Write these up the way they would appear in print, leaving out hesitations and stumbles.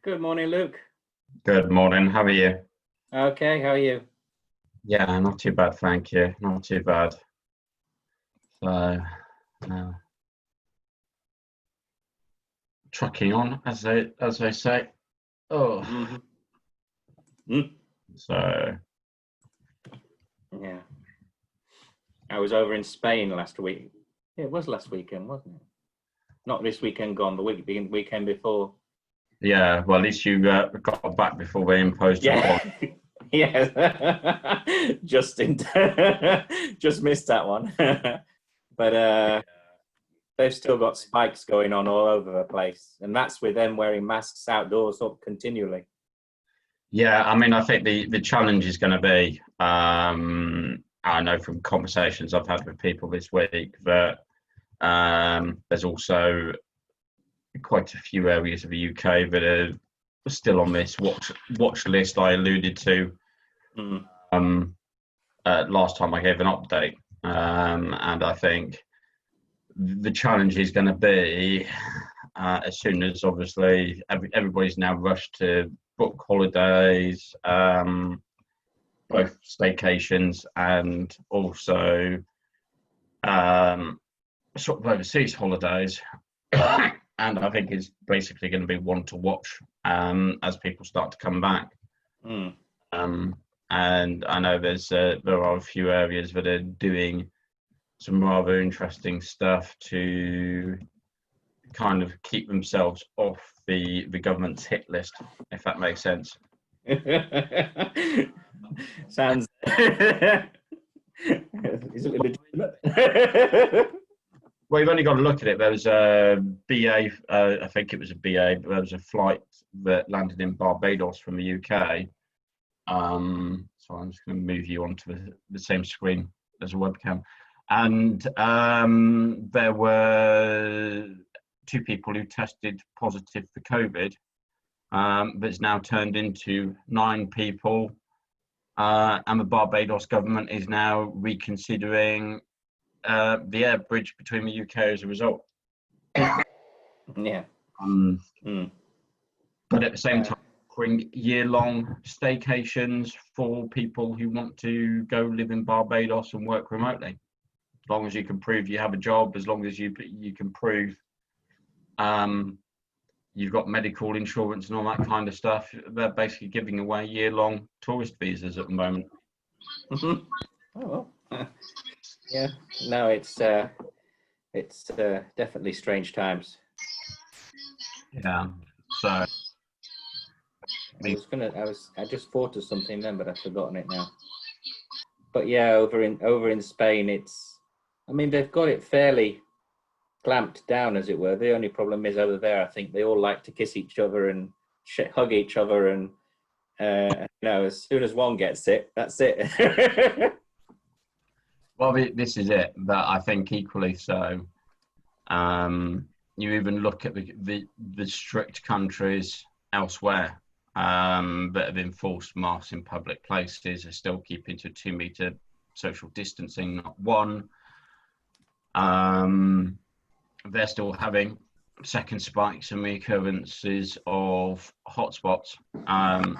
Good morning, Luke. Good morning. How are you? Okay, how are you? Yeah, not too bad, thank you. Not too bad. So, uh, trucking on, as they say. Oh, Mm. so Yeah, I was over in Spain last week. Yeah, it was last weekend, wasn't it? Not this weekend gone, the weekend before. yeah. Well, at least you got back before they imposed a Yeah, quarantine. yes, just missed that one. But they've still got spikes going on all over the place, and that's with them wearing masks outdoors up continually. Yeah, I mean, I think the challenge is going to be. I know from conversations I've had with people this week that there's also quite a few areas of the UK that are still on this watch list I alluded to Mm. last time I gave an update. And I think the challenge is going to be as soon as obviously everybody's now rushed to book holidays, both staycations and also sort of overseas holidays. And I think it's basically going to be one to watch as people start to come back. Mm. And I know there are a few areas that are doing some rather interesting stuff to kind of keep themselves off the government's hit list, if that makes sense. Sounds is it legitimate? Well, you've only got to look at it. There was a BA, I think it was a BA, but there was a flight that landed in Barbados from the UK. So I'm just going to move you onto the same screen as a webcam. And there were two people who tested positive for COVID, but it's now turned into 9 people. And the Barbados government is now reconsidering the air bridge between the UK as a result. Yeah. But at the same time, offering year-long staycations for people who want to go live in Barbados and work remotely. As long as you can prove you have a job, as long as you can prove you've got medical insurance and all that kind of stuff, they're basically giving away year-long tourist visas at the moment. Mm-hmm. Oh well. Yeah. No, it's definitely strange times. Yeah. So I just thought of something then, but I've forgotten it now. But yeah, over in Spain, I mean, they've got it fairly clamped down, as it were. The only problem is over there, I think they all like to kiss each other and hug each other, and as soon as one gets it, that's it. well, this is it. But I think equally so. You even look at the strict countries elsewhere that have enforced masks in public places are still keeping to 2-meter social distancing, not 1. They're still having second spikes and recurrences of hotspots. And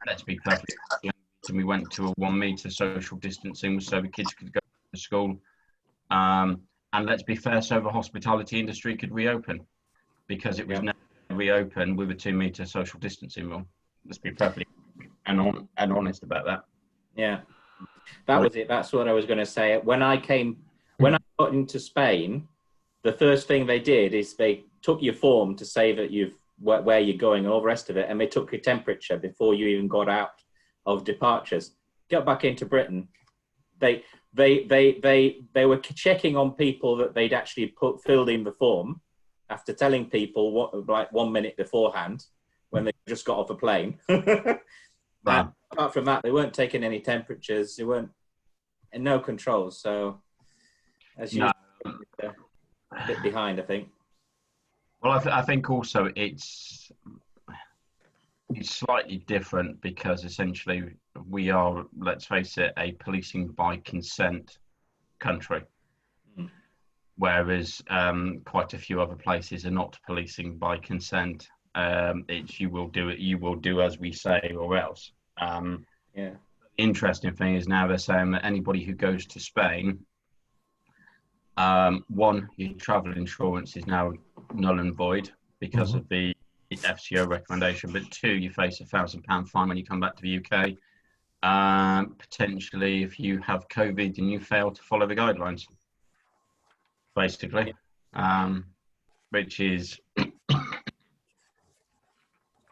let's be perfectly honest, we went to a 1-meter social distancing so the kids could go to school. And let's be fair, so the hospitality industry could reopen because it was never reopened with a 2-meter social distancing rule. Let's be perfectly and honest about that. Yeah, that was it. That's what I was going to say. When I got into Spain, the first thing they did is they took your form to say that where you're going and all the rest of it, and they took your temperature before you even got out of departures. Got back into Britain, they were checking on people that they'd actually filled in the form after telling people like 1 minute beforehand when they just got off a plane. Wow. Apart from that, they weren't taking any temperatures. They weren't, and no controls. So, as you a bit behind, I think. Well, I think also it's slightly different because essentially we are, let's face it, a policing by consent country, whereas quite a few other places are not policing by consent. It's you will do it. You will do as we say, or else. Yeah. Interesting thing is now they're saying that anybody who goes to Spain, one, your travel insurance is now null and void because of the FCO recommendation, but two, you face £1,000 fine when you come back to the UK. Potentially, if you have COVID and you fail to follow the guidelines, basically, which is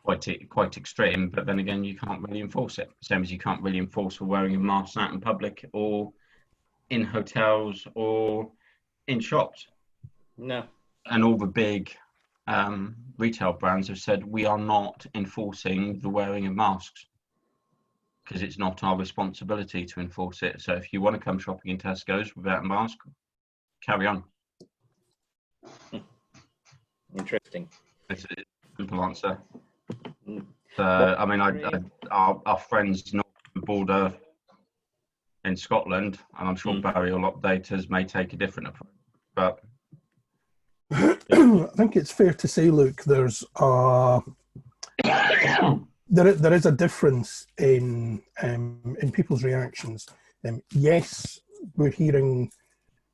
quite extreme. But then again, you can't really enforce it. Same as you can't really enforce for wearing a mask out in public or in hotels or in shops. No. And all the big retail brands have said we are not enforcing the wearing of masks because it's not our responsibility to enforce it. So if you want to come shopping in Tesco's without a mask, carry on. Interesting. It's a simple answer. Mm. So, I mean, our friends north of the border in Scotland, and I'm sure burial updaters may take a different approach, but I think it's fair to say, Luke, there's there is a difference in people's reactions. Yes, we're hearing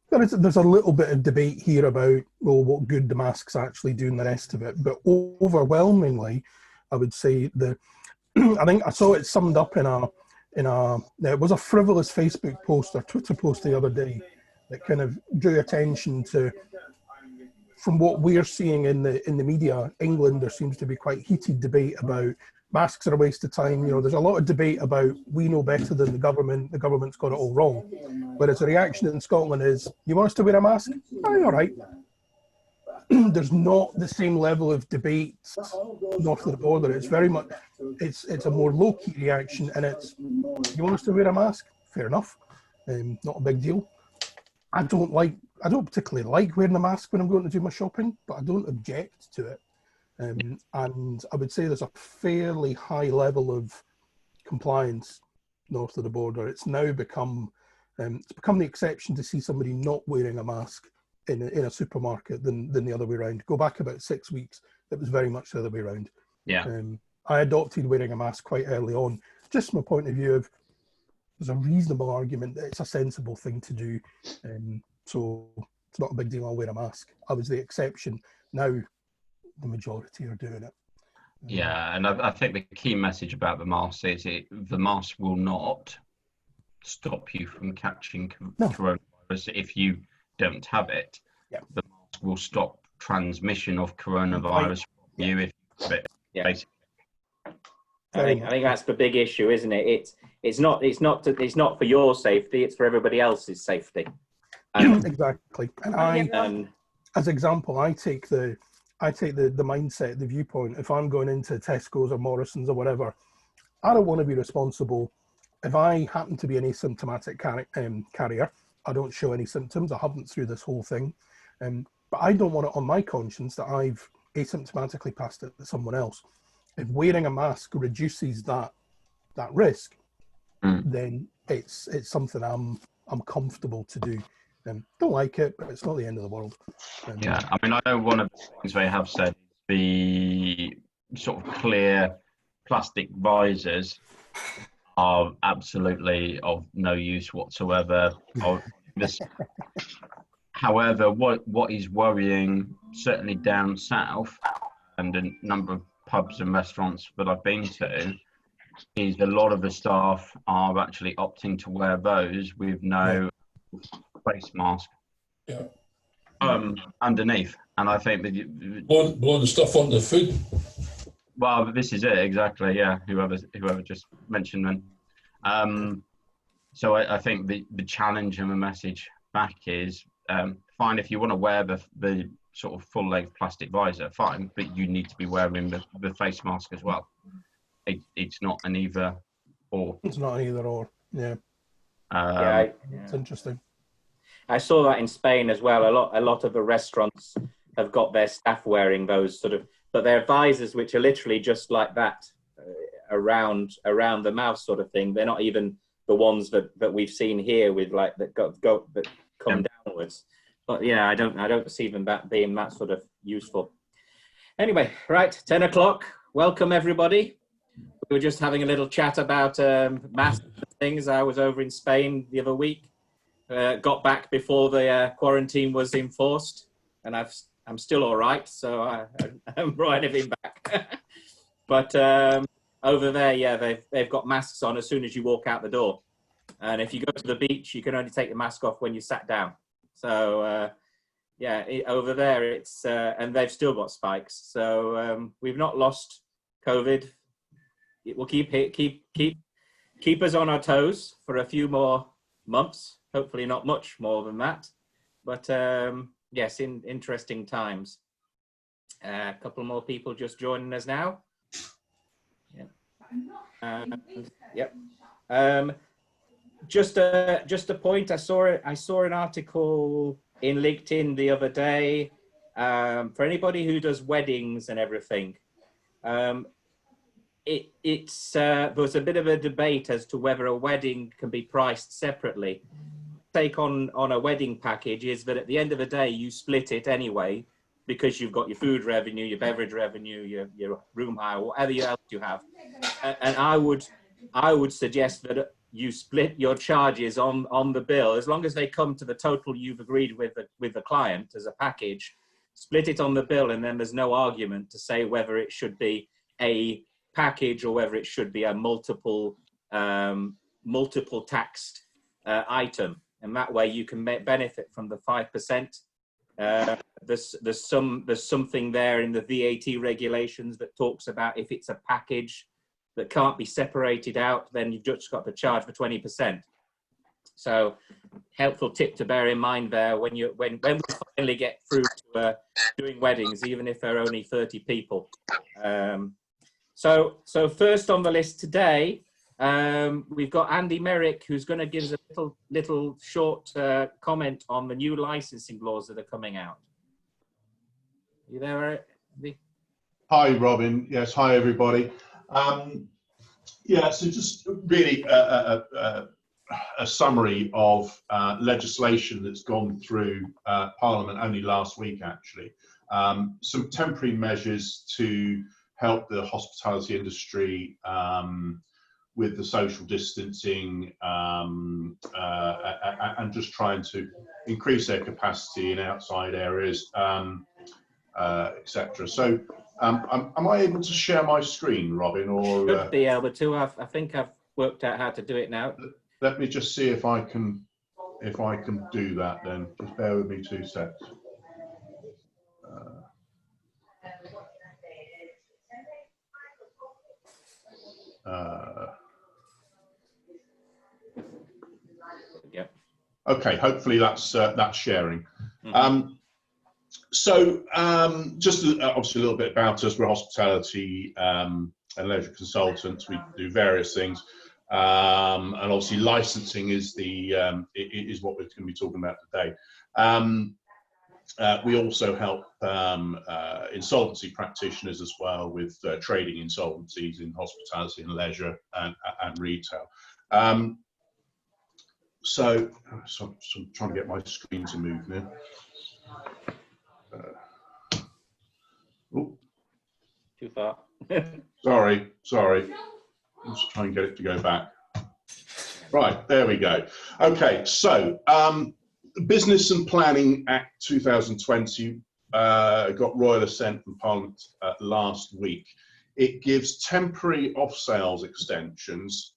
there's a little bit of debate here about what good the masks actually do and the rest of it, but overwhelmingly, I would say I think I saw it summed up in it was a frivolous Facebook post or Twitter post the other day that kind of drew attention to. From what we're seeing in the media, England, there seems to be quite heated debate about masks are a waste of time. You know, there's a lot of debate about we know better than the government's got it all wrong. Whereas the reaction in Scotland is, you want us to wear a mask? Oh, all right. There's not the same level of debate north of the border. It's very much, it's a more low-key reaction, and it's, you want us to wear a mask? Fair enough. Not a big deal. I don't particularly like wearing a mask when I'm going to do my shopping, but I don't object to it. And I would say there's a fairly high level of compliance north of the border. It's now become the exception to see somebody not wearing a mask in a supermarket than the other way around. Go back about 6 weeks, it was very much the other way around. Yeah. I adopted wearing a mask quite early on, just from a point of view of there's a reasonable argument that it's a sensible thing to do. So it's not a big deal, I'll wear a mask. I was the exception. Now the majority are doing it. Yeah, and I think the key message about the mask is the mask will not stop you from catching coronavirus if you don't have it. Yeah. The mask will stop transmission of coronavirus from you if you have it. Yeah. Basically. I think that's the big issue, isn't it? It's not for your safety, it's for everybody else's safety. Exactly. And as example, I take the mindset, the viewpoint. If I'm going into Tesco's or Morrison's or whatever, I don't want to be responsible. If I happen to be an asymptomatic carrier, I don't show any symptoms. I haven't through this whole thing, but I don't want it on my conscience that I've asymptomatically passed it to someone else. If wearing a mask reduces that risk, then it's something I'm comfortable to do. Don't like it, but it's not the end of the world. Yeah, I mean, I know one of the things they have said, the sort of clear plastic visors are absolutely of no use whatsoever. However, what is worrying, certainly down south, and a number of pubs and restaurants that I've been to, is a lot of the staff are actually opting to wear those with no face mask underneath. And I think that blowing the stuff on the food. Well, this is it exactly. Yeah, whoever just mentioned then. So I think the challenge and the message back is fine if you want to wear the sort of full length plastic visor, fine, but you need to be wearing the face mask as well. It's not an either or. It's not an either or. Yeah. It's interesting. I saw that in Spain as well. A lot of the restaurants have got their staff wearing those but they're visors which are literally just like that, around the mouth sort of thing. They're not even the ones that we've seen here with that come downwards. But yeah, I don't see them being that sort of useful. Anyway, right, 10 o'clock. Welcome, everybody. We were just having a little chat about masks and things. I was over in Spain the other week. Got back before the quarantine was enforced, and I'm still all right, so I haven't brought anything back. But over there, yeah, they've got masks on as soon as you walk out the door. And if you go to the beach, you can only take the mask off when you sat down. So yeah, over there it's and they've still got spikes. So we've not lost COVID. It will keep us on our toes for a few more months. Hopefully not much more than that. But yes, in interesting times. A couple more people just joining us now. Yep. Just a point. I saw an article in LinkedIn the other day for anybody who does weddings and everything. It's there was a bit of a debate as to whether a wedding can be priced separately. Take on a wedding package is that at the end of the day you split it anyway, because you've got your food revenue, your beverage revenue, your room hire, whatever else you have. And I would suggest that you split your charges on the bill, as long as they come to the total you've agreed with the client as a package. Split it on the bill, and then there's no argument to say whether it should be a package or whether it should be a multiple taxed item, and that way you can benefit from the 5%. There's something there in the VAT regulations that talks about if it's a package that can't be separated out, then you've just got to charge for 20%. So helpful tip to bear in mind there when we finally get through to doing weddings, even if there are only 30 people. So first on the list today, we've got Andy Merrick, who's going to give us a little short comment on the new licensing laws that are coming out. You there, Andy? Hi, Robin. Yes, hi, everybody. Yeah, so just really a summary of legislation that's gone through Parliament only last week, actually. Some temporary measures to help the hospitality industry with the social distancing and just trying to increase their capacity in outside areas, etc. So am I able to share my screen, Robin? Or should be able to. I think I've worked out how to do it now. Let me just see if I can do that. Then just bear with me 2 seconds. Yep. Okay, hopefully that's sharing. Mm-hmm. So just obviously a little bit about us. We're hospitality and leisure consultants. We do various things, and obviously licensing is is what we're going to be talking about today. We also help insolvency practitioners as well with trading insolvencies in hospitality and leisure and retail. So I'm trying to get my screen to move now. Too far. Sorry. Let's try and get it to go back. Right, there we go. Okay, so Business and Planning Act 2020 got royal assent from Parliament last week. It gives temporary off-sales extensions,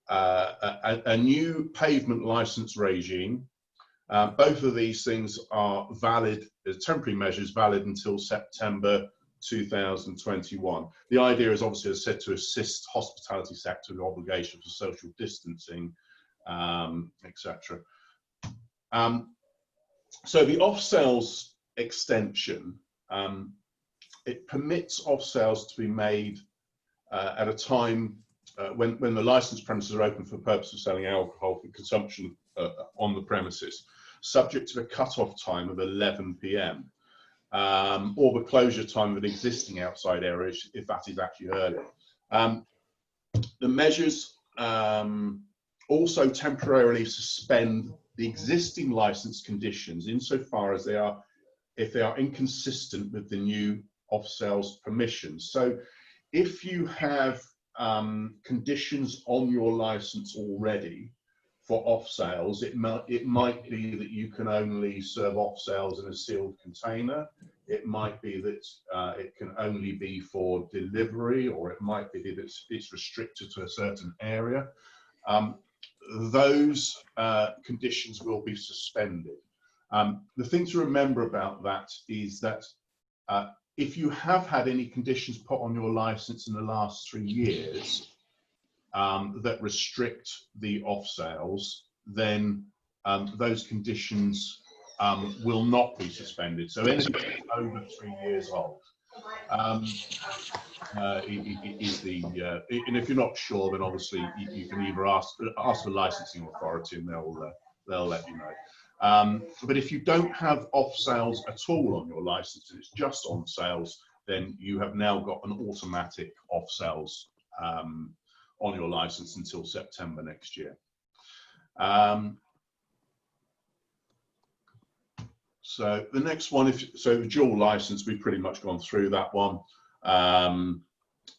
a new pavement licence regime. Both of these things are valid, temporary measures valid until September 2021. The idea is obviously, as I said, to assist hospitality sector with obligations for social distancing, etc. So the off-sales extension, it permits off-sales to be made at a time when the licensed premises are open for the purpose of selling alcohol for consumption on the premises, subject to the cut-off time of 11 p.m. Or the closure time of an existing outside area if that is actually earlier. The measures also temporarily suspend the existing license conditions insofar as if they are inconsistent with the new off-sales permissions. So if you have conditions on your license already for off-sales, it might be that you can only serve off-sales in a sealed container. It might be that it can only be for delivery, or it might be that it's restricted to a certain area. Those conditions will be suspended. The thing to remember about that is that if you have had any conditions put on your license in the last 3 years that restrict the off-sales, then those conditions will not be suspended. So anything over 3 years old is the, and if you're not sure, then obviously you can either ask the licensing authority and they'll let you know. But if you don't have off sales at all on your license and it's just on sales, then you have now got an automatic off sales on your license until September next year. So the next one, so the dual license, we've pretty much gone through that one.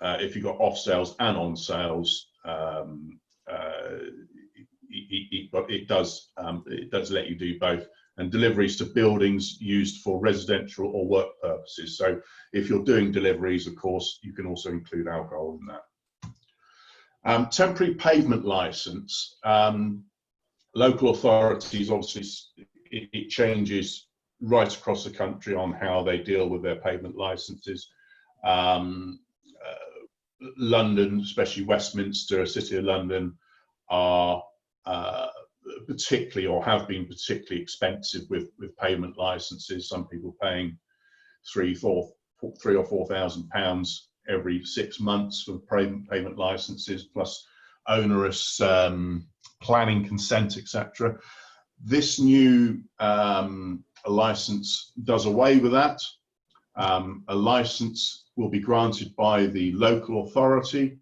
If you've got off sales and on sales, it does let you do both, and deliveries to buildings used for residential or work purposes. So if you're doing deliveries, of course, you can also include alcohol in that. Temporary pavement license, local authorities, obviously it changes right across the country on how they deal with their pavement licenses. London, especially Westminster, City of London, are particularly, or have been particularly expensive with payment licenses. Some people paying £3,000 or £4,000 every 6 months for payment licenses, plus onerous planning consent, etc. This new license does away with that. A license will be granted by the local authority.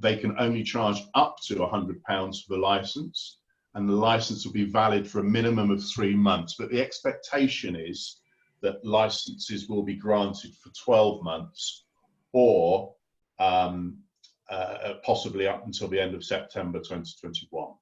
They can only charge up to £100 for the license, and the license will be valid for a minimum of 3 months. But the expectation is that licenses will be granted for 12 months or possibly up until the end of September 2021.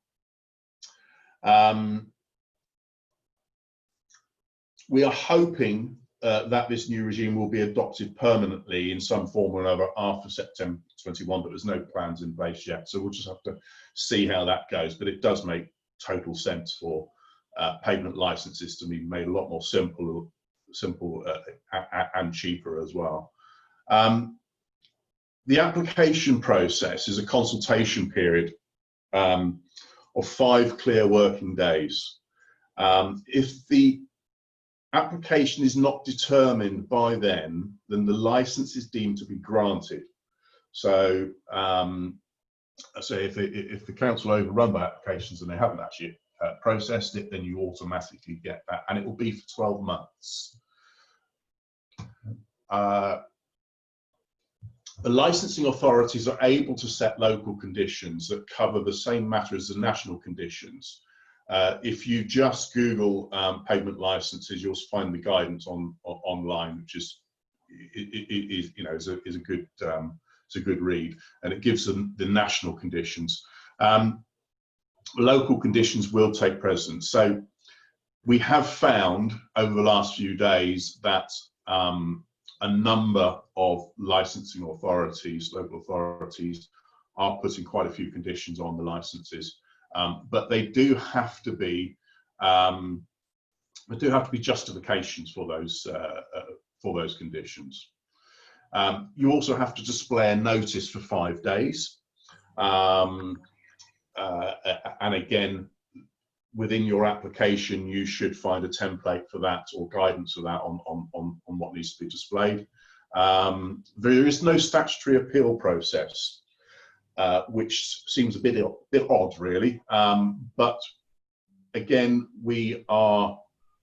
We are hoping that this new regime will be adopted permanently in some form or another after September 21, but there's no plans in place yet. So we'll just have to see how that goes. But it does make total sense for payment licenses to be made a lot more simple and cheaper as well. The application process is a consultation period of 5 clear working days. If the application is not determined by then the license is deemed to be granted. So, if the council overrun by applications and they haven't actually processed it, then you automatically get that, and it will be for 12 months. The licensing authorities are able to set local conditions that cover the same matter as the national conditions. If you just Google pavement licenses, you'll find the guidance online, which is a good read, and it gives them the national conditions. Local conditions will take precedence. So we have found over the last few days that a number of licensing authorities, local authorities, are putting quite a few conditions on the licenses. But they do have to be justifications for those conditions. You also have to display a notice for 5 days, and again, within your application, you should find a template for that or guidance for that on what needs to be displayed. There is no statutory appeal process. Which seems a bit odd, really. But again, we are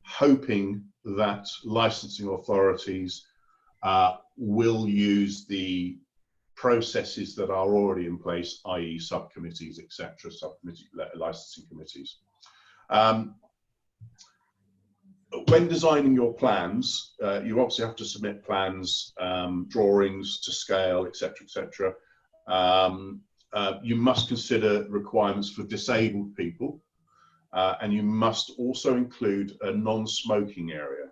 hoping that licensing authorities will use the processes that are already in place, i.e. subcommittees, etc., subcommittee licensing committees. when designing your plans, you obviously have to submit plans, drawings to scale, etc., etc. You must consider requirements for disabled people, and you must also include a non-smoking area.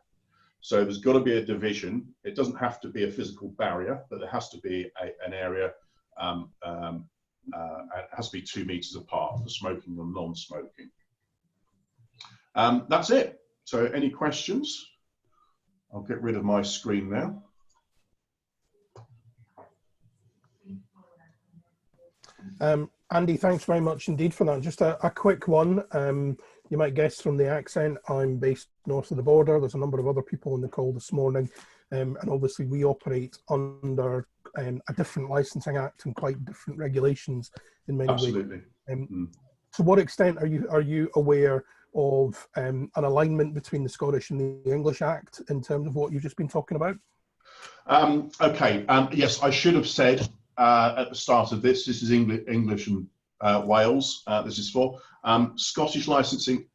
So there's got to be a division. It doesn't have to be a physical barrier, but there has to be an area. It has to be 2 meters apart for smoking or non-smoking. That's it. So any questions? I'll get rid of my screen now. Andy, thanks very much indeed for that. Just a quick one. You might guess from the accent, I'm based north of the border. There's a number of other people on the call this morning. And obviously we operate under a different licensing act and quite different regulations in many ways. Absolutely. To what extent are you aware of an alignment between the Scottish and the English Act in terms of what you've just been talking about? Okay, yes, I should have said at the start of this is English and Wales, this is for. Scottish licensing,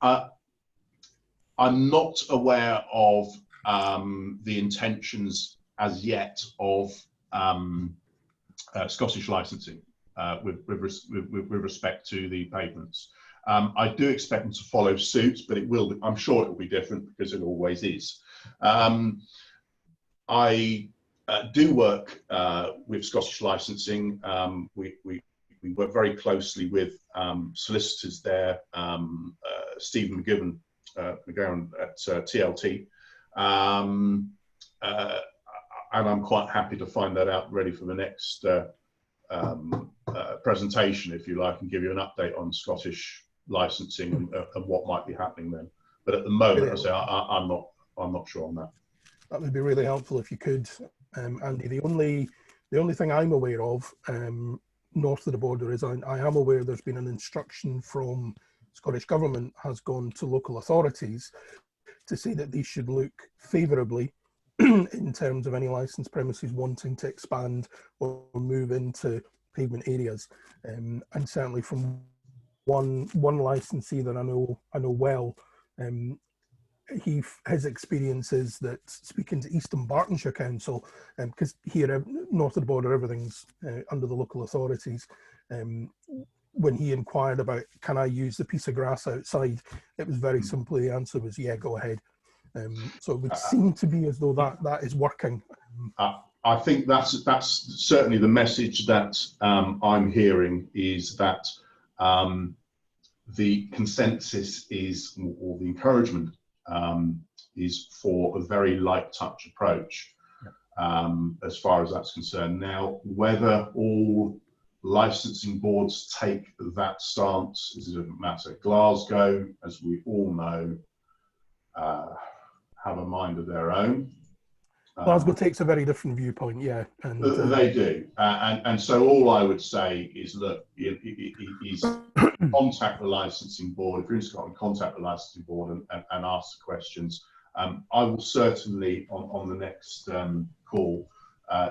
I'm not aware of the intentions as yet of Scottish licensing with respect to the pavements. I do expect them to follow suit, but I'm sure it will be different because it always is. I do work with Scottish licensing. We work very closely with solicitors there, Stephen McGowan at TLT. And I'm quite happy to find that out ready for the next presentation, if you like, and give you an update on Scottish licensing and what might be happening then. But at the moment, I say I'm not sure on that. That would be really helpful if you could, Andy. The only thing I'm aware of north of the border is I am aware there's been an instruction from Scottish Government has gone to local authorities to say that these should look favourably in terms of any licensed premises wanting to expand or move into pavement areas, and certainly from one licensee that I know well, his experience is that speaking to Eastern Bartonshire Council, because here north of the border everything's under the local authorities, when he inquired about can I use the piece of grass outside, it was very simply the answer was yeah, go ahead. So it would seem to be as though that is working. I think that's certainly the message that I'm hearing, is that the consensus is, or the encouragement is for a very light touch approach, as far as that's concerned. Now, whether all licensing boards take that stance is a different matter. Glasgow, as we all know, have a mind of their own. Glasgow takes a very different viewpoint, yeah. And they do, and so all I would say is, look, is contact the licensing board. If you're in Scotland, contact the licensing board and ask the questions. I will certainly on the next call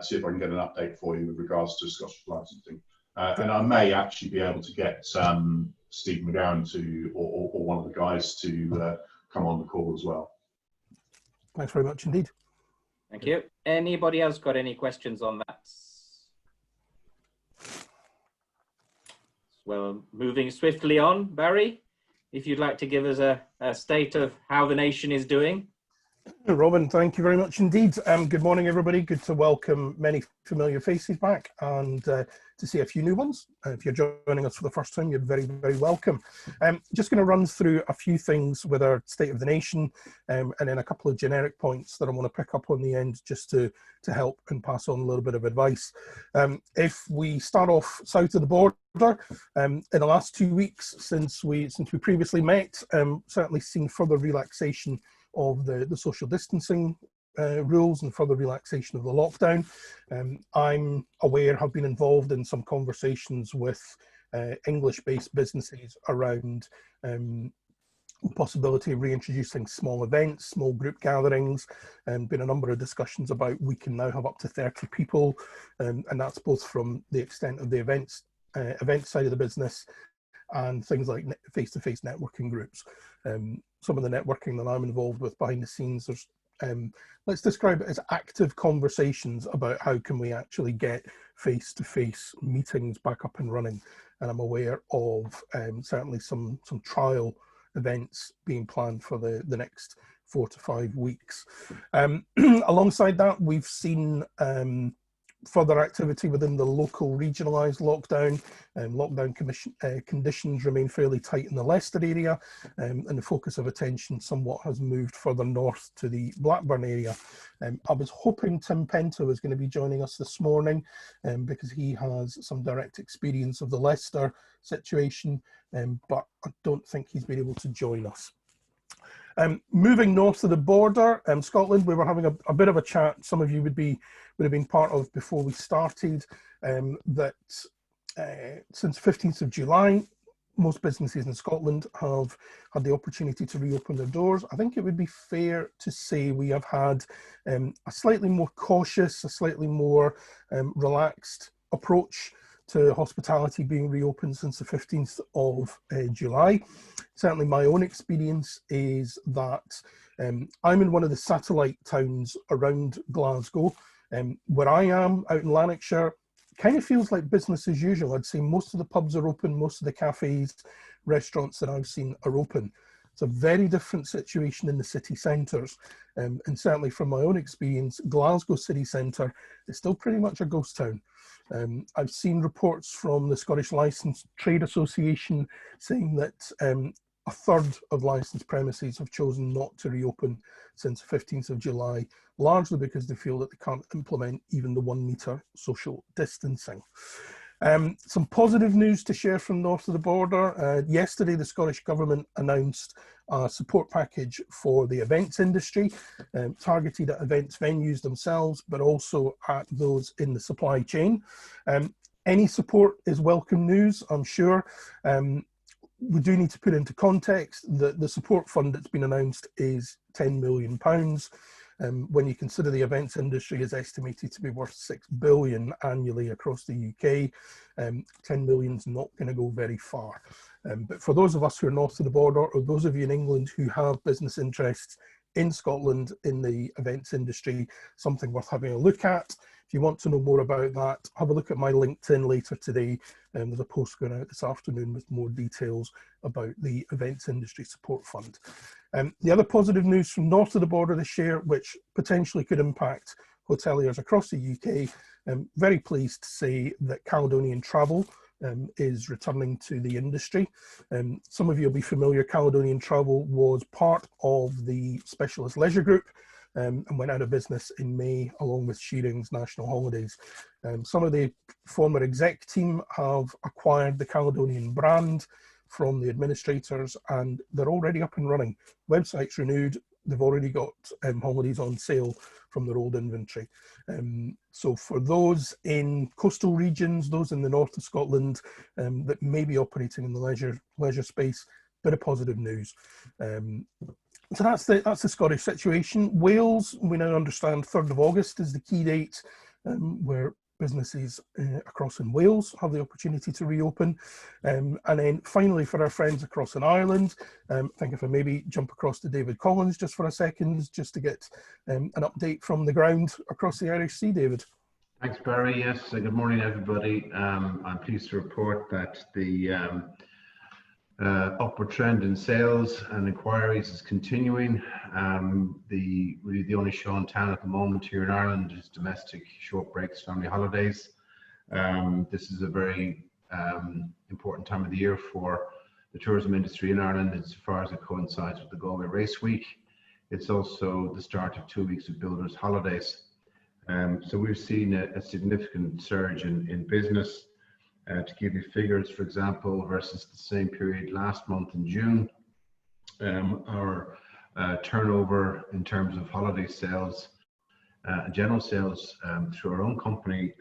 see if I can get an update for you with regards to Scottish licensing, and I may actually be able to get Steve McGowan to or one of the guys to come on the call as well. Thanks very much indeed. Thank you. Anybody else got any questions on that? Well, moving swiftly on, Barry, if you'd like to give us a state of how the nation is doing. Robin, thank you very much indeed. Good morning, everybody. Good to welcome many familiar faces back and to see a few new ones. If you're joining us for the first time, you're very, very welcome. Just going to run through a few things with our State of the Nation, and then a couple of generic points that I want to pick up on the end just to help and pass on a little bit of advice. If we start off south of the border, in the last 2 weeks since we previously met, certainly seen further relaxation of the social distancing rules and further relaxation of the lockdown. I'm aware, have been involved in some conversations with English-based businesses around possibility of reintroducing small events, small group gatherings, and been a number of discussions about we can now have up to 30 people, and that's both from the extent of the events side of the business and things like face-to-face networking groups. Some of the networking that I'm involved with behind the scenes, there's let's describe it as active conversations about how can we actually get face-to-face meetings back up and running. And I'm aware of certainly some trial events being planned for the next 4 to 5 weeks. Alongside that, we've seen further activity within the local regionalised lockdown. Conditions remain fairly tight in the Leicester area, and the focus of attention somewhat has moved further north to the Blackburn area. I was hoping Tim Penta was going to be joining us this morning because he has some direct experience of the Leicester situation, but I don't think he's been able to join us. Moving north of the border, Scotland, we were having a bit of a chat. Some of you would have been part of before we started, that since 15th of July, most businesses in Scotland have had the opportunity to reopen their doors. I think it would be fair to say we have had a slightly more cautious, a slightly more relaxed approach to hospitality being reopened since the 15th of July. Certainly my own experience is that I'm in one of the satellite towns around Glasgow. Where I am, out in Lanarkshire, kind of feels like business as usual. I'd say most of the pubs are open, most of the cafes, restaurants that I've seen are open. It's a very different situation in the city centres. And certainly from my own experience, Glasgow city centre is still pretty much a ghost town. I've seen reports from the Scottish Licensed Trade Association saying that a third of licensed premises have chosen not to reopen since the 15th of July, largely because they feel that they can't implement even the 1 metre social distancing. Some positive news to share from north of the border. Yesterday, the Scottish Government announced a support package for the events industry, targeted at events venues themselves, but also at those in the supply chain. Any support is welcome news, I'm sure. We do need to put into context that the support fund that's been announced is £10 million. When you consider the events industry is estimated to be worth £6 billion annually across the UK, 10 million is not going to go very far. But for those of us who are north of the border, or those of you in England who have business interests in Scotland in the events industry, something worth having a look at. If you want to know more about that, have a look at my LinkedIn later today. There's a post going out this afternoon with more details about the Events Industry Support Fund. The other positive news from north of the border this year, which potentially could impact hoteliers across the UK, very pleased to say that Caledonian Travel is returning to the industry. Some of you will be familiar, Caledonian Travel was part of the Specialist Leisure Group, and went out of business in May along with Shearing's National Holidays. Some of the former exec team have acquired the Caledonian brand from the administrators and they're already up and running. Website's renewed, they've already got holidays on sale from their old inventory. So for those in coastal regions, those in the north of Scotland that may be operating in the leisure space, bit of positive news. So that's the Scottish situation. Wales, we now understand 3rd of August is the key date where businesses across in Wales have the opportunity to reopen. And then finally for our friends across in Ireland, I think if I maybe jump across to David Collins just for a second, just to get an update from the ground across the Irish Sea, David. Thanks, Barry. Yes, good morning, everybody. I'm pleased to report that the upward trend in sales and inquiries is continuing. Really the only show in town at the moment here in Ireland is domestic short breaks, family holidays. This is a very important time of the year for the tourism industry in Ireland as far as it coincides with the Galway Race Week. It's also the start of 2 weeks of builders' holidays. So we've seen a significant surge in business. To give you figures, for example, versus the same period last month in June, our turnover in terms of holiday sales, general sales through our own company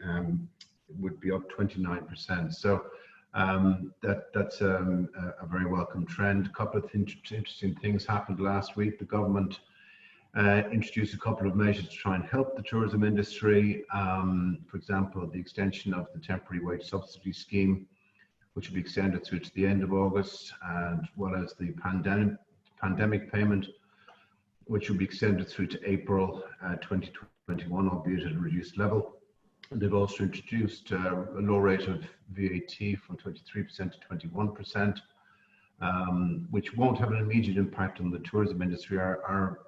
would be up 29%. So that's a very welcome trend. A couple of interesting things happened last week. The government introduced a couple of measures to try and help the tourism industry. For example, the extension of the temporary wage subsidy scheme which will be extended through to the end of August, as well as the pandemic payment, which will be extended through to April 2021, albeit at a reduced level. And they've also introduced a low rate of VAT from 23% to 21%, which won't have an immediate impact on the tourism industry. Our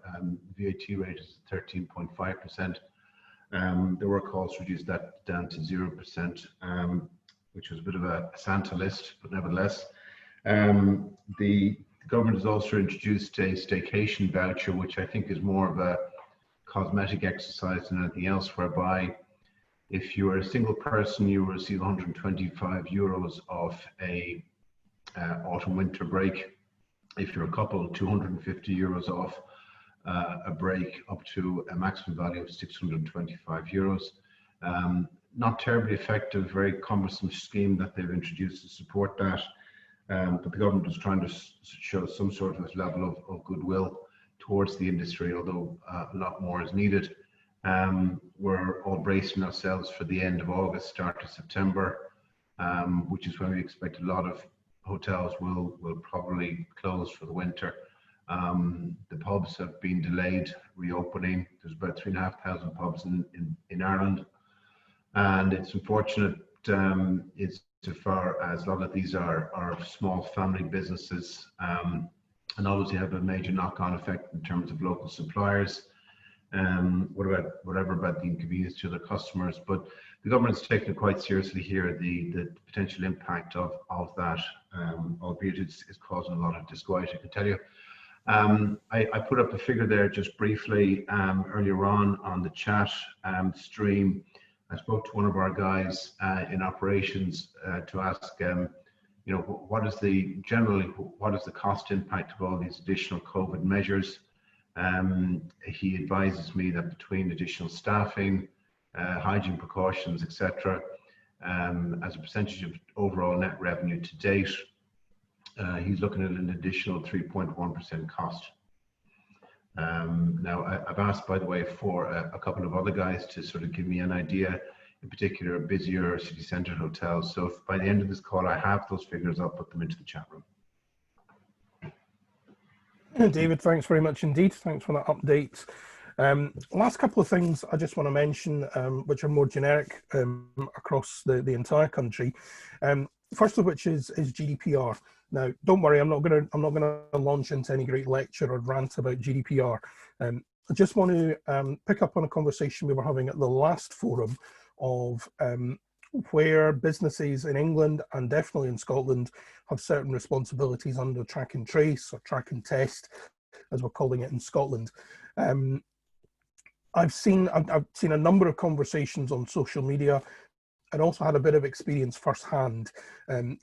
VAT rate is 13.5%. There were calls to reduce that down to 0%, which was a bit of a Santa list, but nevertheless. The government has also introduced a staycation voucher, which I think is more of a cosmetic exercise than anything else, whereby if you are a single person, you will receive 125 euros of a autumn winter break. If you're a couple, 250 euros off a break, up to a maximum value of 625 euros. Not terribly effective, very cumbersome scheme that they've introduced to support that. But the government is trying to show some sort of level of goodwill towards the industry, although a lot more is needed. We're all bracing ourselves for the end of August, start of September, which is when we expect a lot of hotels will probably close for the winter. The pubs have been delayed reopening. There's about 3,500 pubs in Ireland, and it's unfortunate. It's so far as a lot of these are small family businesses, and obviously have a major knock-on effect in terms of local suppliers. Whatever about the inconvenience to their customers, but the government is taking it quite seriously here, the potential impact of that, albeit it's causing a lot of disquiet, I can tell you. I put up a figure there just briefly earlier on the chat stream. I spoke to one of our guys in operations to ask, what is the cost impact of all these additional COVID measures? He advises me that between additional staffing, hygiene precautions, etc., as a percentage of overall net revenue to date, he's looking at an additional 3.1% cost. Now, I've asked, by the way, for a couple of other guys to sort of give me an idea, in particular, busier city centre hotels. So if by the end of this call I have those figures, I'll put them into the chat room. David, thanks very much indeed. Thanks for that update. Last couple of things I just want to mention, which are more generic across the entire country. First of which is GDPR. Now, don't worry, I'm not gonna launch into any great lecture or rant about GDPR. I just want to pick up on a conversation we were having at the last forum of where businesses in England and definitely in Scotland have certain responsibilities under track and trace, or track and test, as we're calling it in Scotland. I've seen a number of conversations on social media, and also had a bit of experience firsthand.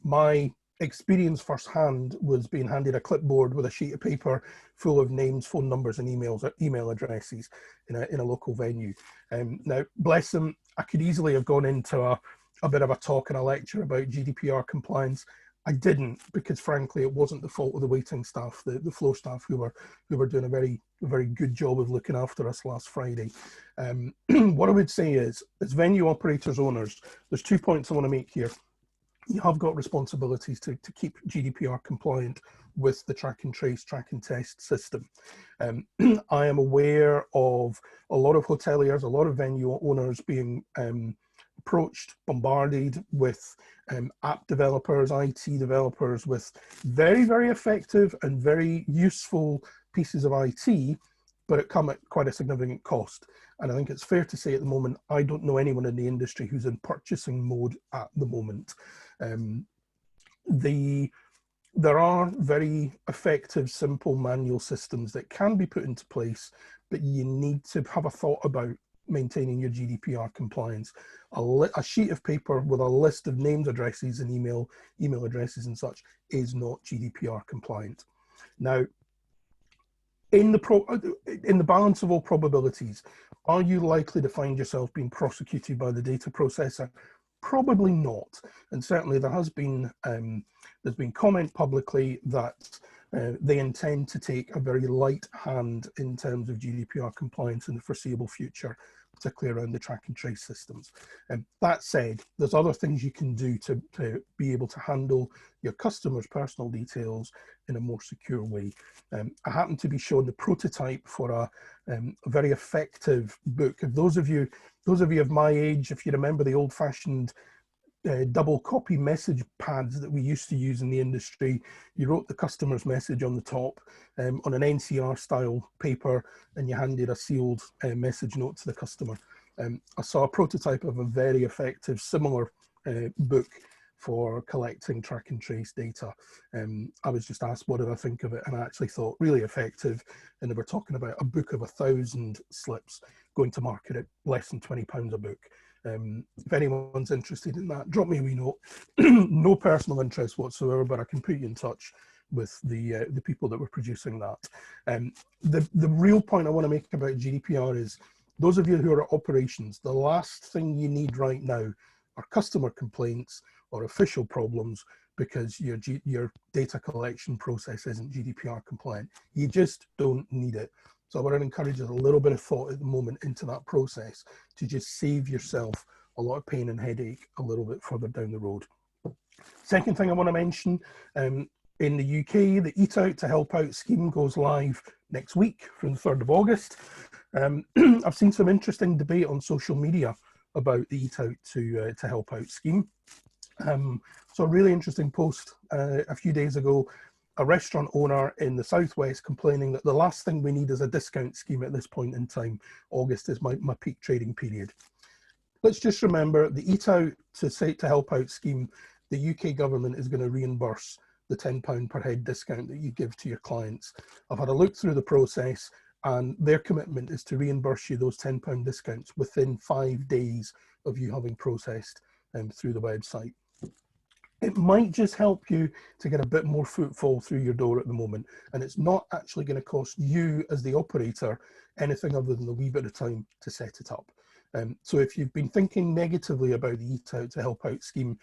My experience firsthand was being handed a clipboard with a sheet of paper full of names, phone numbers, and email addresses in a local venue. Now, bless them, I could easily have gone into a bit of a talk and a lecture about GDPR compliance. I didn't, because frankly, it wasn't the fault of the waiting staff, the floor staff who were doing a very good job of looking after us last Friday. What I would say is, as venue operators, owners, there's 2 points I want to make here. You have got responsibilities to keep GDPR compliant with the track and trace, track and test system. I am aware of a lot of hoteliers, a lot of venue owners being approached, bombarded with app developers, IT developers, with very, very effective and very useful pieces of IT, but it come at quite a significant cost. And I think it's fair to say at the moment, I don't know anyone in the industry who's in purchasing mode at the moment. There are very effective, simple manual systems that can be put into place, but you need to have a thought about maintaining your GDPR compliance. A sheet of paper with a list of names, addresses, and email addresses and such is not GDPR compliant. Now, in the balance of all probabilities, are you likely to find yourself being prosecuted by the data processor? Probably not, and certainly there has been there's been comment publicly that they intend to take a very light hand in terms of GDPR compliance in the foreseeable future. particularly around the track and trace systems. That said, there's other things you can do to be able to handle your customers' personal details in a more secure way. I happen to be shown the prototype for a very effective book. If those of you of my age, if you remember the old-fashioned double copy message pads that we used to use in the industry, you wrote the customer's message on the top on an NCR style paper, and you handed a sealed message note to the customer. I saw a prototype of a very effective similar book for collecting track and trace data. I was just asked what did I think of it, and I actually thought really effective. And they were talking about a book of 1,000 slips going to market at less than £20 a book. If anyone's interested in that, drop me a wee note. No personal interest whatsoever, but I can put you in touch with the people that were producing that. The real point I want to make about GDPR is those of you who are at operations, the last thing you need right now are customer complaints or official problems because your data collection process isn't GDPR compliant. You just don't need it. So I would encourage a little bit of thought at the moment into that process to just save yourself a lot of pain and headache a little bit further down the road. Second thing I want to mention, in the UK, the Eat Out to Help Out scheme goes live next week from the 3rd of August. I've seen some interesting debate on social media about the Eat Out to Help Out scheme. So a really interesting post a few days ago, a restaurant owner in the Southwest complaining that the last thing we need is a discount scheme at this point in time. August is my peak trading period. Let's just remember the Eat Out to Help Out scheme, the UK government is going to reimburse the £10 per head discount that you give to your clients. I've had a look through the process, and their commitment is to reimburse you those £10 discounts within 5 days of you having processed through the website. It might just help you to get a bit more footfall through your door at the moment, and it's not actually going to cost you as the operator anything other than a wee bit of time to set it up. So if you've been thinking negatively about the Eat Out to Help Out scheme,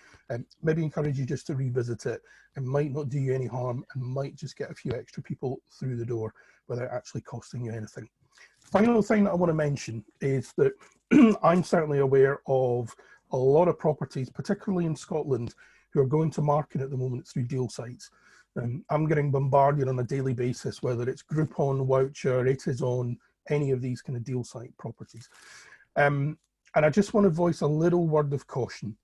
maybe encourage you just to revisit it. It might not do you any harm and might just get a few extra people through the door without actually costing you anything. Final thing that I want to mention is that I'm certainly aware of a lot of properties, particularly in Scotland, who are going to market at the moment through deal sites. I'm getting bombarded on a daily basis, whether it's Groupon, Voucher, It Is On, any of these kind of deal site properties. And I just want to voice a little word of caution.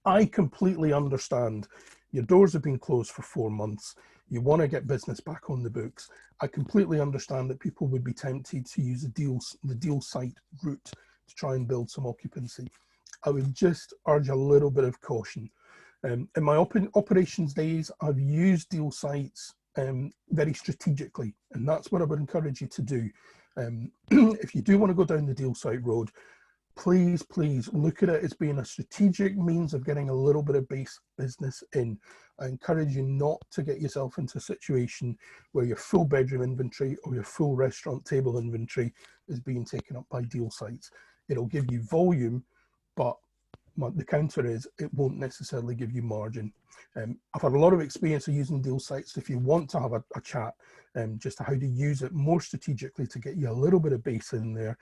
I completely understand your doors have been closed for 4 months. You want to get business back on the books. I completely understand that people would be tempted to use the deal site route to try and build some occupancy. I would just urge a little bit of caution. In my operations days, I've used deal sites very strategically, and that's what I would encourage you to do. If you do want to go down the deal site road, please look at it as being a strategic means of getting a little bit of base business in. I encourage you not to get yourself into a situation where your full bedroom inventory or your full restaurant table inventory is being taken up by deal sites. It'll give you volume, but the counter is it won't necessarily give you margin. I've had a lot of experience of using deal sites. If you want to have a chat just how to use it more strategically to get you a little bit of base in there,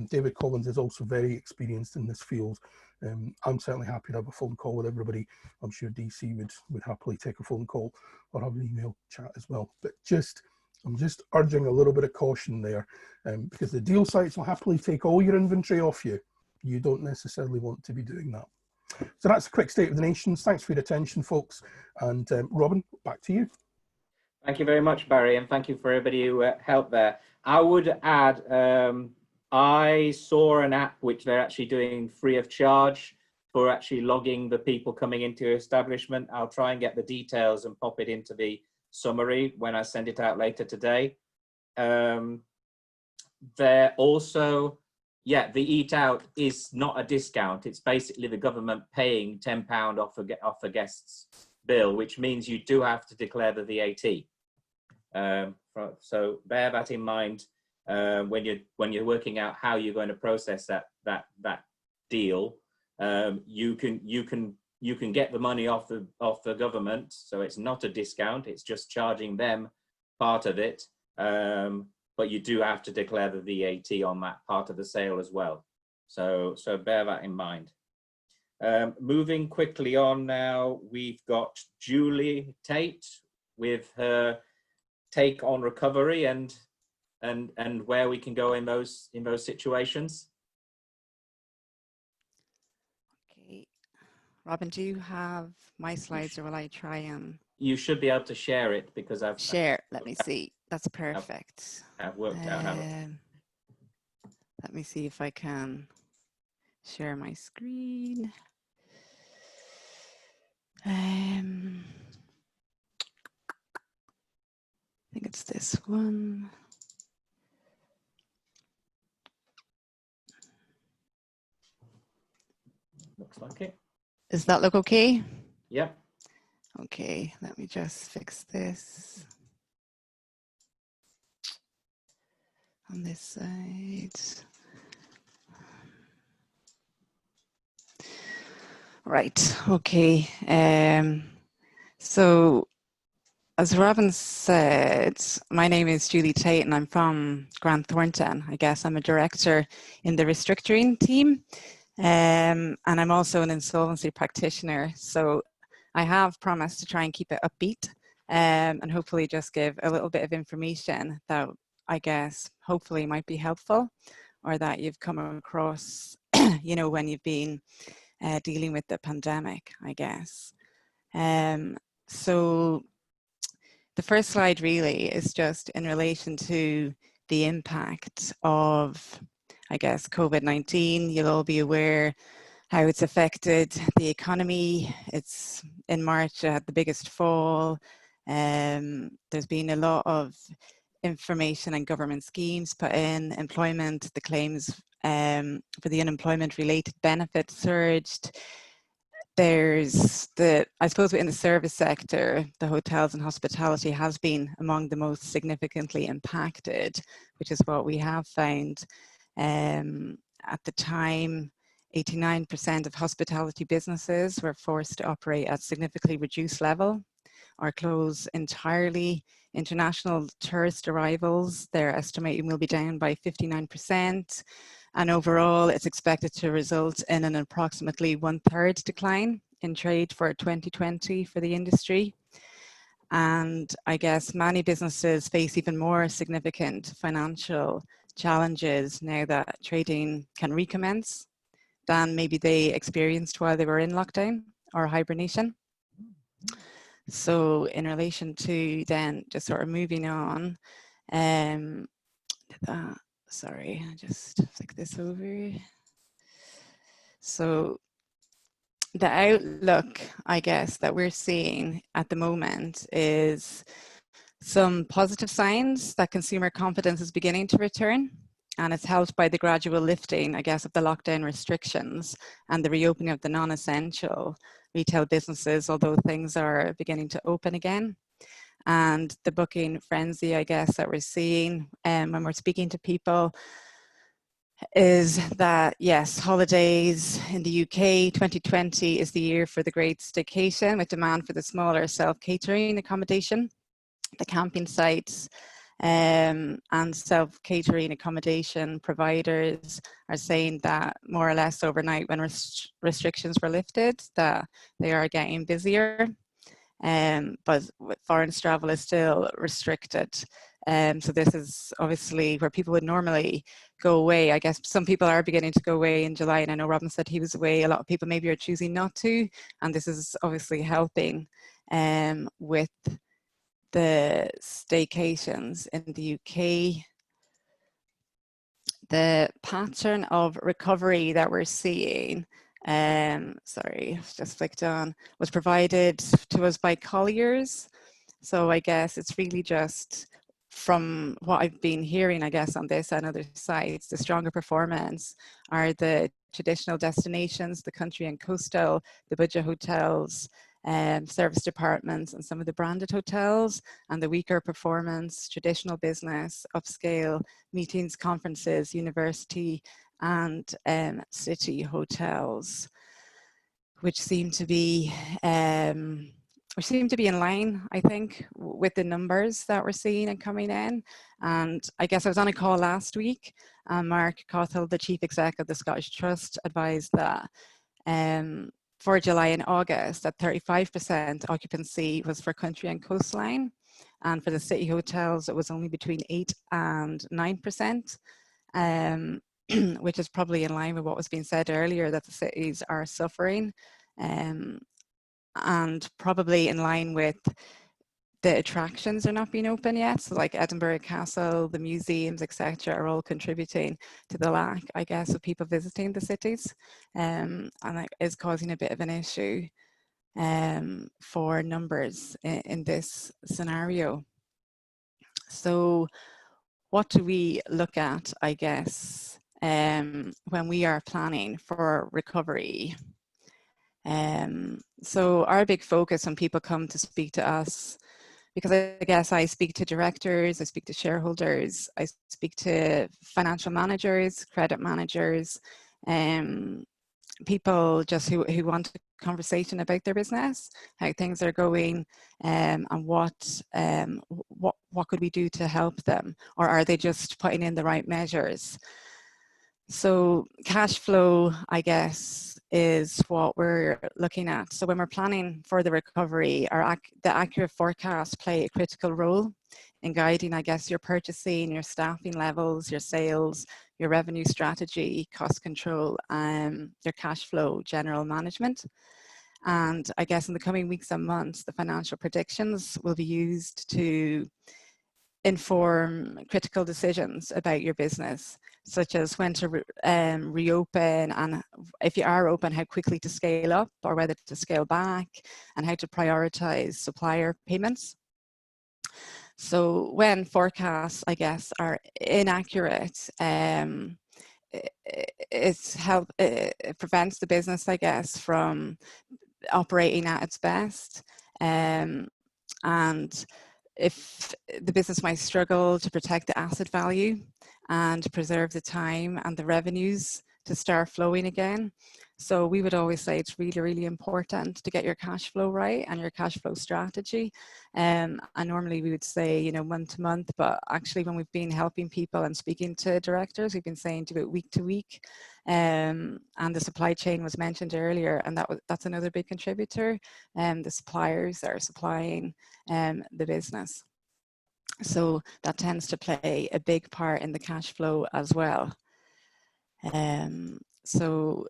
David Collins is also very experienced in this field. I'm certainly happy to have a phone call with everybody. I'm sure DC would happily take a phone call or have an email chat as well. But I'm just urging a little bit of caution there, because the deal sites will happily take all your inventory off you. You don't necessarily want to be doing that. So that's a quick state of the nations. Thanks for your attention, folks. And Robin, back to you. Thank you very much, Barry, and thank you for everybody who helped there. I would add, I saw an app which they're actually doing free of charge for actually logging the people coming into your establishment. I'll try and get the details and pop it into the summary when I send it out later today. They're also, yeah, the Eat Out is not a discount. It's basically the government paying £10 off a guest's bill, which means you do have to declare the VAT. So bear that in mind when you're working out how you're going to process that deal. You can get the money off the government, so it's not a discount. It's just charging them part of it. But you do have to declare the VAT on that part of the sale as well. So bear that in mind. Moving quickly on now, we've got Julie Tate with her take on recovery and where we can go in those situations. Okay, Robin, do you have my slides, or will I try and You should be able to share it, because I've share? Let me see. That's perfect. I've worked out how. Let me see if I can share my screen. I think it's this one. Looks like it. Does that look okay? Yep. Okay, let me just fix this on this side. Right, okay. So as Robin said, my name is Julie Tate and I'm from Grant Thornton. I guess I'm a director in the restructuring team, and I'm also an insolvency practitioner. So I have promised to try and keep it upbeat, and hopefully just give a little bit of information that I guess hopefully might be helpful, or that you've come across, you know, when you've been dealing with the pandemic, I guess. So the first slide really is just in relation to the impact of, I guess, COVID-19. You'll all be aware how it's affected the economy. It's in March had the biggest fall. There's been a lot of information and government schemes put in, employment, the claims for the unemployment related benefits surged. There's I suppose in the service sector, the hotels and hospitality has been among the most significantly impacted, which is what we have found. At the time, 89% of hospitality businesses were forced to operate at significantly reduced level or close entirely. International tourist arrivals, they're estimating will be down by 59%. And overall, it's expected to result in an approximately 1/3 decline in trade for 2020 for the industry. And I guess many businesses face even more significant financial challenges now that trading can recommence than maybe they experienced while they were in lockdown or hibernation. So in relation to then just sort of moving on, sorry, I just flick this over. So the outlook, I guess, that we're seeing at the moment is some positive signs that consumer confidence is beginning to return, and it's helped by the gradual lifting, I guess, of the lockdown restrictions and the reopening of the non-essential retail businesses, although things are beginning to open again. And the booking frenzy, I guess, that we're seeing when we're speaking to people is that, yes, holidays in the UK, 2020 is the year for the great staycation, with demand for the smaller self-catering accommodation. The camping sites and self-catering accommodation providers are saying that more or less overnight, when restrictions were lifted, that they are getting busier. But foreign travel is still restricted. So this is obviously where people would normally go away. I guess some people are beginning to go away in July, and I know Robin said he was away. A lot of people maybe are choosing not to, and this is obviously helping with the staycations in the UK. The pattern of recovery that we're seeing, sorry, just flicked on, was provided to us by Colliers. So I guess it's really just from what I've been hearing, I guess, on this and other sites, the stronger performance are the traditional destinations, the country and coastal, the budget hotels, service departments, and some of the branded hotels, and the weaker performance, traditional business, upscale, meetings, conferences, university, and city hotels, which seem to be we seem to be in line, I think, with the numbers that we're seeing and coming in. And I guess I was on a call last week, and Mark Cawthall, the Chief Exec of the Scottish Trust, advised that for July and August, that 35% occupancy was for country and coastline. And for the city hotels, it was only between 8 and 9%, which is probably in line with what was being said earlier, that the cities are suffering. And probably in line with the attractions are not being open yet. So like Edinburgh Castle, the museums, etc., are all contributing to the lack, I guess, of people visiting the cities. And that is causing a bit of an issue for numbers in this scenario. So what do we look at, I guess, when we are planning for recovery? So our big focus when people come to speak to us, because I guess I speak to directors, I speak to shareholders, I speak to financial managers, credit managers, people just who want a conversation about their business, how things are going, and what could we do to help them, or are they just putting in the right measures? So cash flow, I guess, is what we're looking at. So when we're planning for the recovery, the accurate forecasts play a critical role in guiding, I guess, your purchasing, your staffing levels, your sales, your revenue strategy, cost control, your cash flow, general management. And I guess in the coming weeks and months, the financial predictions will be used to inform critical decisions about your business, such as when to reopen, and if you are open, how quickly to scale up or whether to scale back, and how to prioritize supplier payments. So when forecasts, I guess, are inaccurate, it prevents the business, I guess, from operating at its best. And if the business might struggle to protect the asset value and preserve the time and the revenues to start flowing again. So we would always say it's really, really important to get your cash flow right and your cash flow strategy. And normally we would say, you know, month to month, but actually when we've been helping people and speaking to directors, we've been saying do it week to week. And the supply chain was mentioned earlier, and that's another big contributor, the suppliers that are supplying the business. So that tends to play a big part in the cash flow as well. So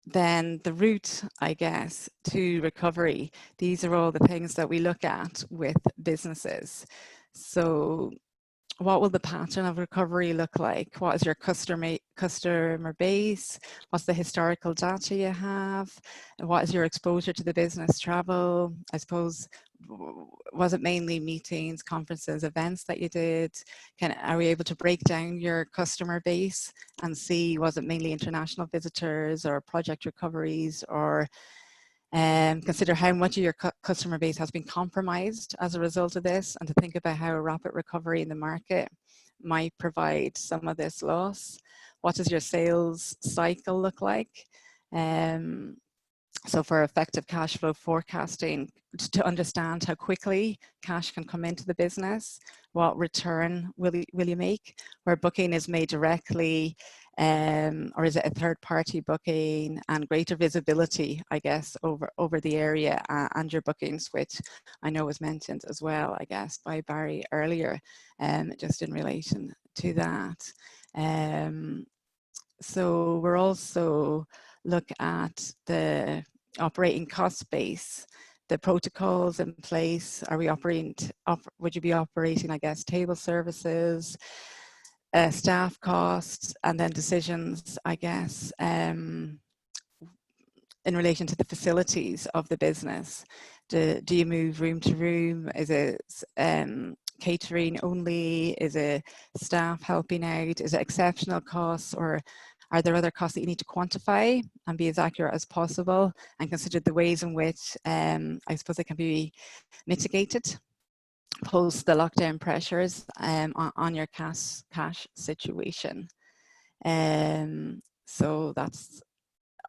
then the route, I guess, to recovery, these are all the things that we look at with businesses. So what will the pattern of recovery look like? What is your customer base? What's the historical data you have? What is your exposure to the business travel? I suppose, was it mainly meetings, conferences, events that you did? Are we able to break down your customer base and see, was it mainly international visitors or project recoveries, or consider how much of your customer base has been compromised as a result of this, and to think about how a rapid recovery in the market might provide some of this loss. What does your sales cycle look like? So for effective cash flow forecasting, to understand how quickly cash can come into the business, what return will you make, where booking is made directly, or is it a third-party booking, and greater visibility, I guess, over the area and your bookings, which I know was mentioned as well, I guess, by Barry earlier, just in relation to that. So we're also look at the operating cost base, the protocols in place. Are we would you be operating, I guess, table services, staff costs, and then decisions, I guess, in relation to the facilities of the business. Do you move room to room? Is it catering only? Is it staff helping out? Is it exceptional costs, or are there other costs that you need to quantify and be as accurate as possible, and consider the ways in which I suppose they can be mitigated post the lockdown pressures on your cash situation? So that's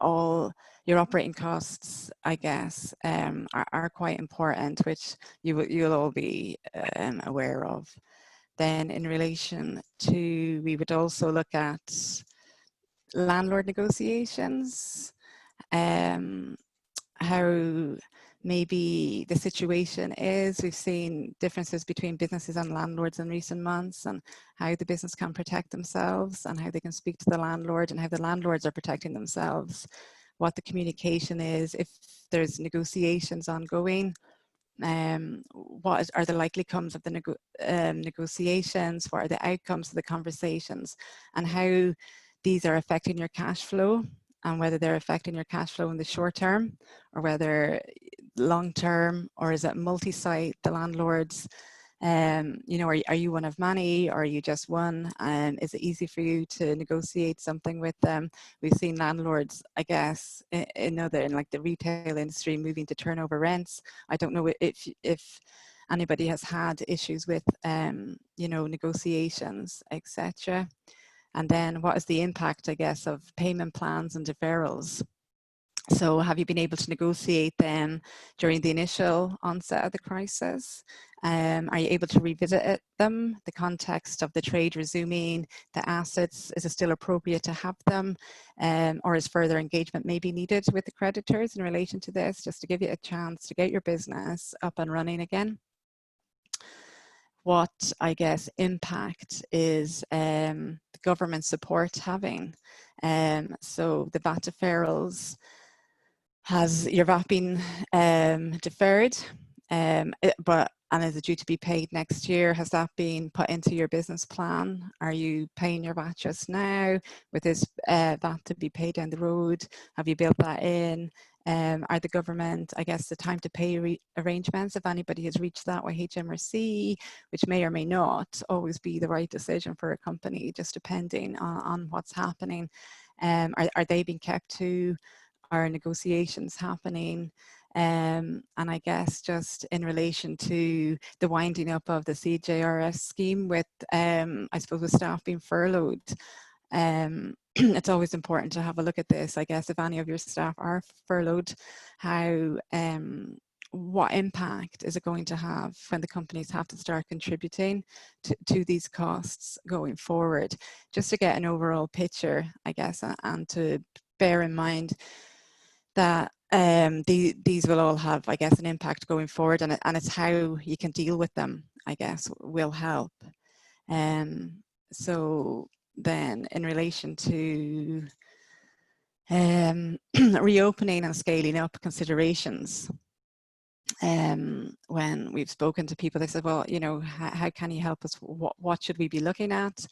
all your operating costs, I guess, are quite important, which you'll all be aware of. Then in relation to, we would also look at landlord negotiations, how maybe the situation is. We've seen differences between businesses and landlords in recent months, and how the business can protect themselves and how they can speak to the landlord, and how the landlords are protecting themselves, what the communication is, if there's negotiations ongoing, what are the likely outcomes of the negotiations, what are the outcomes of the conversations, and how these are affecting your cash flow, and whether they're affecting your cash flow in the short term or whether long term, or is it multi-site, the landlords, you know, are you one of many, or are you just one? And is it easy for you to negotiate something with them? We've seen landlords, I guess, in like the retail industry, moving to turnover rents. I don't know if anybody has had issues with, you know, negotiations, etc. And then what is the impact, I guess, of payment plans and deferrals? So have you been able to negotiate them during the initial onset of the crisis? Are you able to revisit them? The context of the trade resuming, the assets, is it still appropriate to have them? Or is further engagement maybe needed with the creditors in relation to this, just to give you a chance to get your business up and running again? What, I guess, impact is the government support having? So the VAT deferrals, has your VAT been deferred, and is it due to be paid next year? Has that been put into your business plan? Are you paying your VAT just now with this VAT to be paid down the road? Have you built that in? Are the government, I guess, the time to pay arrangements, if anybody has reached that with HMRC, which may or may not always be the right decision for a company, just depending on what's happening. Are they being kept to? Are negotiations happening? And I guess just in relation to the winding up of the CJRS scheme with, I suppose, with staff being furloughed, it's always important to have a look at this. I guess if any of your staff are furloughed, how, what impact is it going to have when the companies have to start contributing to these costs going forward? Just to get an overall picture, I guess, and to bear in mind that these will all have, I guess, an impact going forward, and it's how you can deal with them, I guess, will help. So then in relation to reopening and scaling up considerations, when we've spoken to people, they said, well, you know, how can you help us? What should we be looking at?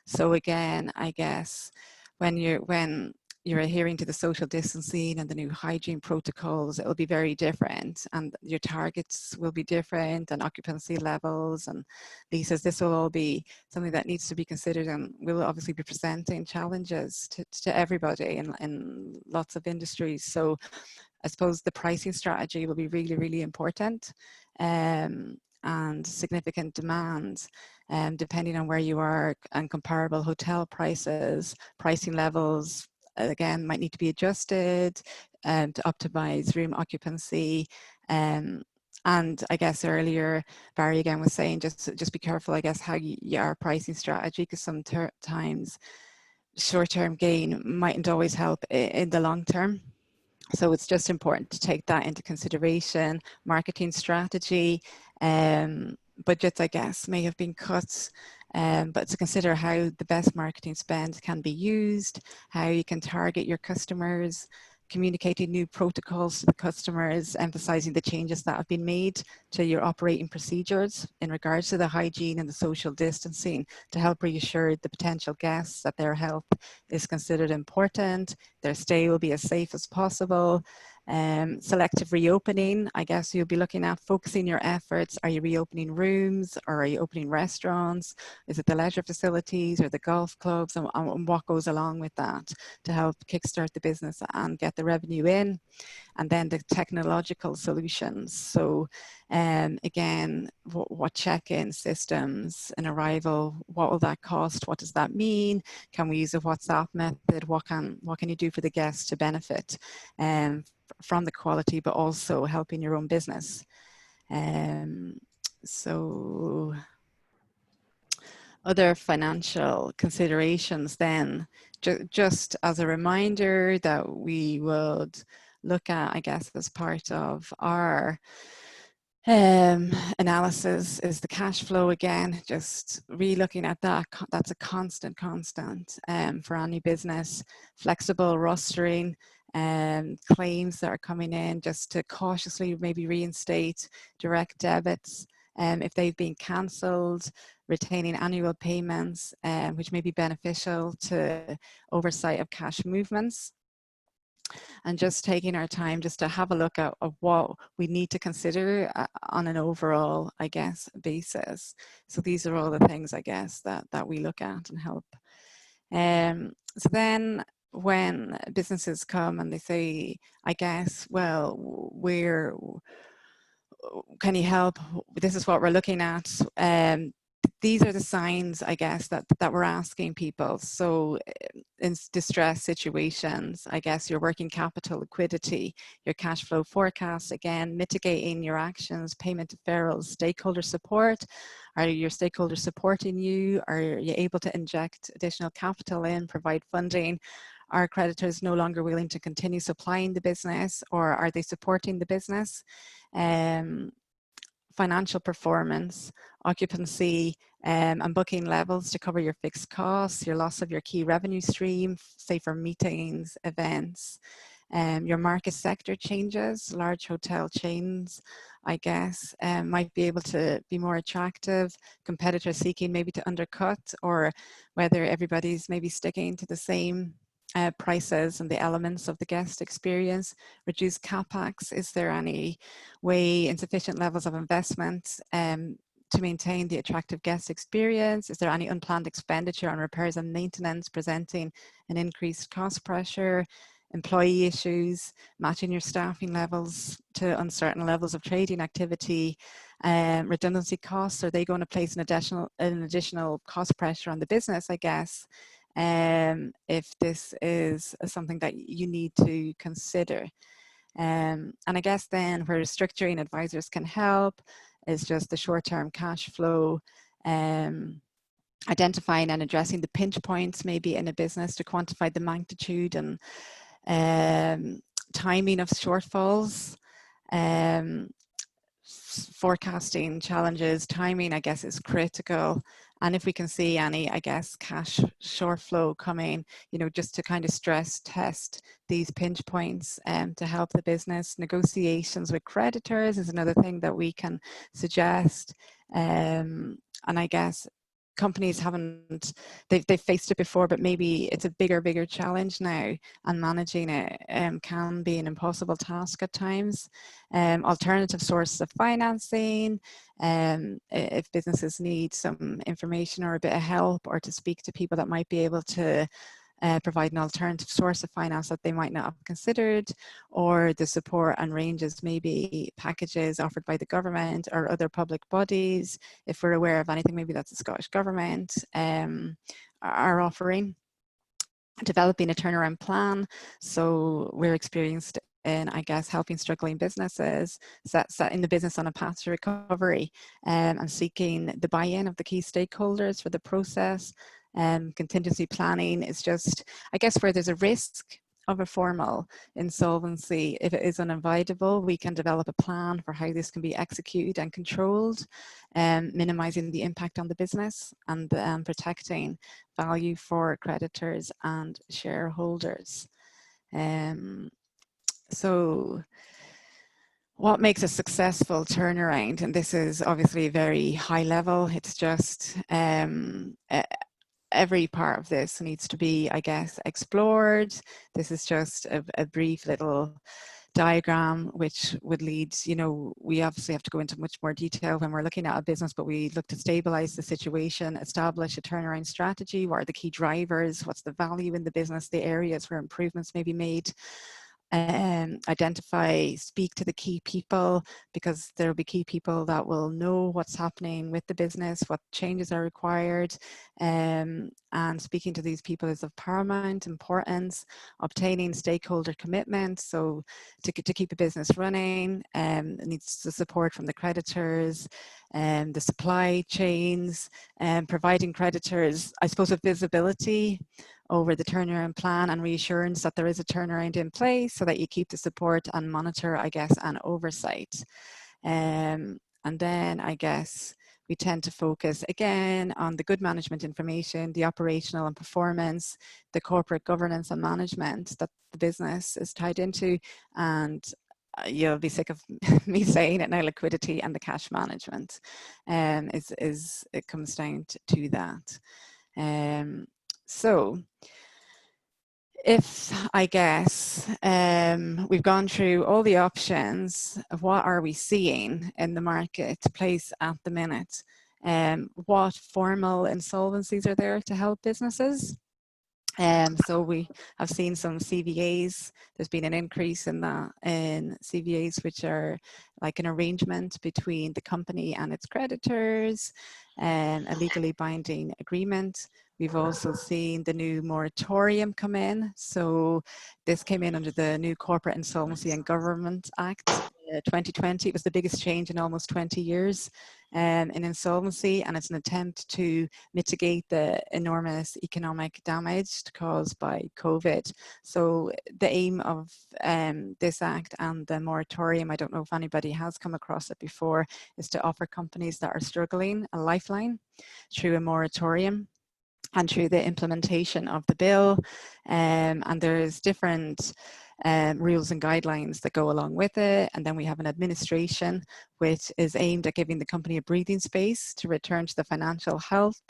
So again, I guess when you're adhering to the social distancing and the new hygiene protocols, it'll be very different, and your targets will be different, and occupancy levels and leases, this will all be something that needs to be considered, and we'll obviously be presenting challenges to everybody in lots of industries. So I suppose the pricing strategy will be really, really important, and significant demand, depending on where you are, and comparable hotel prices, pricing levels, again, might need to be adjusted to optimize room occupancy. And I guess earlier, Barry again was saying, just be careful, I guess, how your pricing strategy, because sometimes short-term gain mightn't always help in the long term. So it's just important to take that into consideration. Marketing strategy, budgets, I guess, may have been cut, but to consider how the best marketing spend can be used, how you can target your customers, communicating new protocols to the customers, emphasizing the changes that have been made to your operating procedures in regards to the hygiene and the social distancing, to help reassure the potential guests that their health is considered important, their stay will be as safe as possible, Selective reopening, I guess you'll be looking at focusing your efforts. Are you reopening rooms, or are you opening restaurants? Is it the leisure facilities or the golf clubs, and what goes along with that to help kickstart the business and get the revenue in? And then the technological solutions. So again, what check-in systems, an arrival, what will that cost? What does that mean? Can we use a WhatsApp method? What can you do for the guests to benefit from the quality, but also helping your own business? So other financial considerations then, just as a reminder that we would look at, I guess, as part of our analysis is the cash flow. Again, just re-looking at that. That's a constant for any business. Flexible rostering, claims that are coming in, just to cautiously maybe reinstate direct debits if they've been cancelled, retaining annual payments, which may be beneficial to oversight of cash movements. And just taking our time just to have a look at what we need to consider on an overall, I guess, basis. So these are all the things, I guess, that we look at and help. So then when businesses come and they say, I guess, well, can you help? This is what we're looking at. These are the signs, I guess, that we're asking people. So in distress situations, I guess your working capital liquidity, your cash flow forecasts, again, mitigating your actions, payment deferrals, stakeholder support. Are your stakeholders supporting you? Are you able to inject additional capital in, provide funding? Are creditors no longer willing to continue supplying the business, or are they supporting the business? Financial performance, occupancy, and booking levels to cover your fixed costs, your loss of your key revenue stream, say for meetings, events, your market sector changes. Large hotel chains, I guess, might be able to be more attractive, competitors seeking maybe to undercut, or whether everybody's maybe sticking to the same prices and the elements of the guest experience. Reduce capex. Is there any way, insufficient levels of investment to maintain the attractive guest experience? Is there any unplanned expenditure on repairs and maintenance presenting an increased cost pressure? Employee issues, matching your staffing levels to uncertain levels of trading activity, redundancy costs, are they going to place an additional cost pressure on the business, I guess? If this is something that you need to consider. And I guess then where structuring advisors can help is just the short-term cash flow, identifying and addressing the pinch points maybe in a business to quantify the magnitude and timing of shortfalls. Forecasting challenges, timing, I guess, is critical. And if we can see any, I guess, cash short flow coming, just to kind of stress test these pinch points to help the business. Negotiations with creditors is another thing that we can suggest. And I guess companies haven't, they've faced it before, but maybe it's a bigger challenge now, and managing it can be an impossible task at times. Alternative sources of financing, if businesses need some information or a bit of help, or to speak to people that might be able to provide an alternative source of finance that they might not have considered, or the support and ranges, maybe packages offered by the government or other public bodies. If we're aware of anything, maybe that's the Scottish Government are offering. Developing a turnaround plan. So we're experienced in, I guess, helping struggling businesses, setting the business on a path to recovery, and seeking the buy-in of the key stakeholders for the process. Contingency planning is just, I guess, where there's a risk of a formal insolvency. If it is unavoidable, we can develop a plan for how this can be executed and controlled, minimizing the impact on the business and protecting value for creditors and shareholders. So what makes a successful turnaround? And this is obviously very high level. It's just every part of this needs to be, I guess, explored. This is just a brief little diagram, which would lead, you know, we obviously have to go into much more detail when we're looking at a business, but we look to stabilize the situation, establish a turnaround strategy. What are the key drivers? What's the value in the business? The areas where improvements may be made. Identify, speak to the key people, because there will be key people that will know what's happening with the business, what changes are required, and speaking to these people is of paramount importance. Obtaining stakeholder commitment, so to keep a business running, it needs the support from the creditors and the supply chains, and providing creditors, I suppose, a visibility over the turnaround plan and reassurance that there is a turnaround in place, so that you keep the support and monitor, I guess, and oversight. And then I guess we tend to focus again on the good management information, the operational and performance, the corporate governance and management that the business is tied into, and you'll be sick of me saying it now, liquidity and the cash management. It comes down to that. So if, I guess, we've gone through all the options of what are we seeing in the marketplace at the minute, what formal insolvencies are there to help businesses? So we have seen some CVAs. There's been an increase in CVAs, which are like an arrangement between the company and its creditors, and a legally binding agreement. We've also seen the new moratorium come in. So this came in under the new Corporate Insolvency and Government Act 2020. It was the biggest change in almost 20 years in insolvency, and it's an attempt to mitigate the enormous economic damage caused by COVID. So the aim of this act and the moratorium, I don't know if anybody has come across it before, is to offer companies that are struggling a lifeline through a moratorium and through the implementation of the bill. And there's different rules and guidelines that go along with it. And then we have an administration which is aimed at giving the company a breathing space to return to the financial health,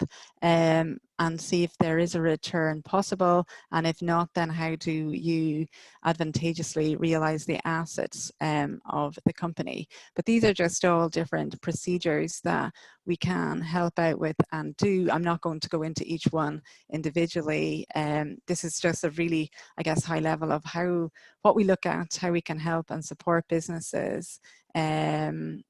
and see if there is a return possible. And if not, then how do you advantageously realize the assets of the company? But these are just all different procedures that we can help out with and do. I'm not going to go into each one individually. This is just a really, I guess, high level of what we look at, how we can help and support businesses. And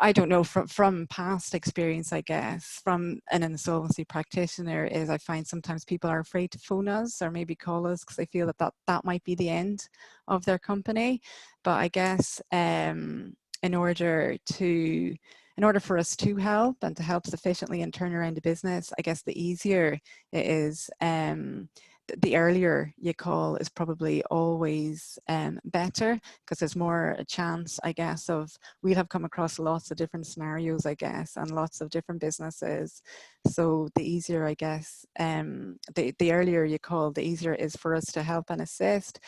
I don't know, from past experience, I guess, from an insolvency practitioner, is I find sometimes people are afraid to phone us or maybe call us because they feel that might be the end of their company. But I guess in order for us to help and to help sufficiently and turn around a business, I guess the easier it is, the earlier you call is probably always better, because there's more a chance, I guess, of, we'll have come across lots of different scenarios, I guess, and lots of different businesses. So the easier, I guess, the earlier you call, the easier it is for us to help and assist,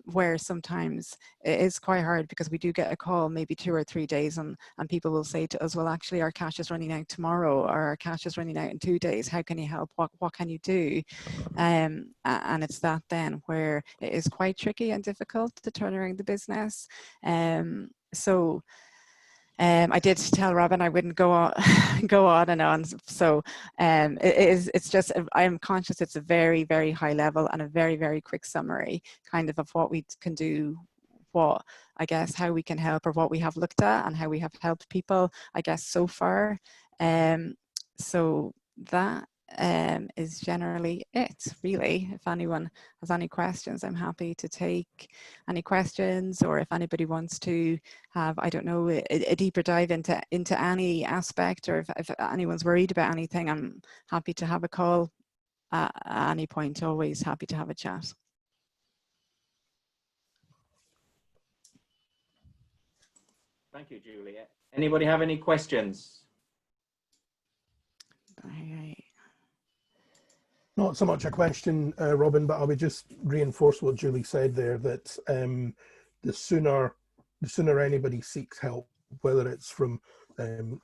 where sometimes it is quite hard, because we do get a call maybe 2 or 3 days and people will say to us, well, actually our cash is running out tomorrow, or our cash is running out in 2 days. How can you help? What can you do? And it's that then where it is quite tricky and difficult to turn around the business. So I did tell Robin I wouldn't go on, go on and on. So it's just, I am conscious it's a very, very high level and a very, very quick summary kind of what we can do, what, I guess, how we can help, or what we have looked at and how we have helped people, I guess, so far. So that is generally it, really. If anyone has any questions, I'm happy to take any questions, or if anybody wants to have, I don't know, a deeper dive into any aspect, or if anyone's worried about anything, I'm happy to have a call at any point. Always happy to have a chat. Thank you, Juliet. Anybody have any questions? Not so much a question, Robin, but I would just reinforce what Julie said there, that the sooner anybody seeks help, whether it's from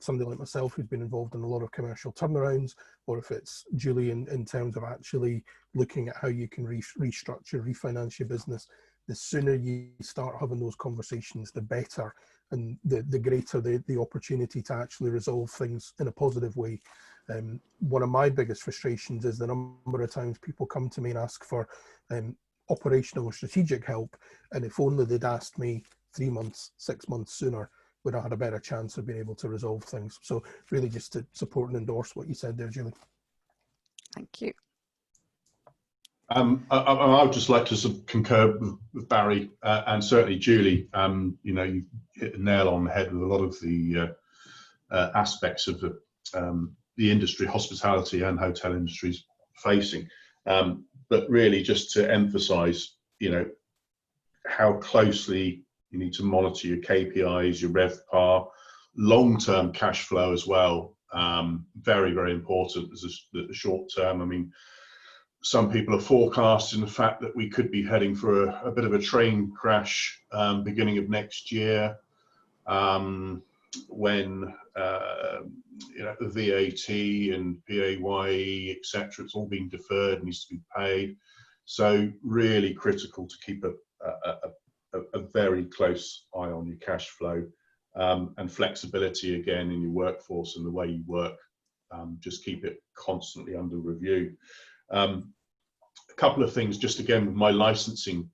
somebody like myself who's been involved in a lot of commercial turnarounds, or if it's Julie in terms of actually looking at how you can restructure, refinance your business, the sooner you start having those conversations, the better, and the greater the opportunity to actually resolve things in a positive way. One of my biggest frustrations is the number of times people come to me and ask for operational or strategic help, and if only they'd asked me 3 months, 6 months sooner, would have had a better chance of being able to resolve things. So really just to support and endorse what you said there, Julie. Thank you. I would just like to sort of concur with Barry and certainly Julie. You know, you hit the nail on the head with a lot of the aspects of the industry, hospitality and hotel industries facing. But really, just to emphasise, you know, how closely you need to monitor your KPIs, your RevPAR, long-term cash flow as well. Very, very important as the short term. I mean, some people are forecasting the fact that we could be heading for a bit of a train crash beginning of next year, when you know, the VAT and PAYE, etc., it's all being deferred, needs to be paid. So really critical to keep a very close eye on your cash flow, and flexibility again in your workforce and the way you work. Just keep it constantly under review. A couple of things, just again with my licensing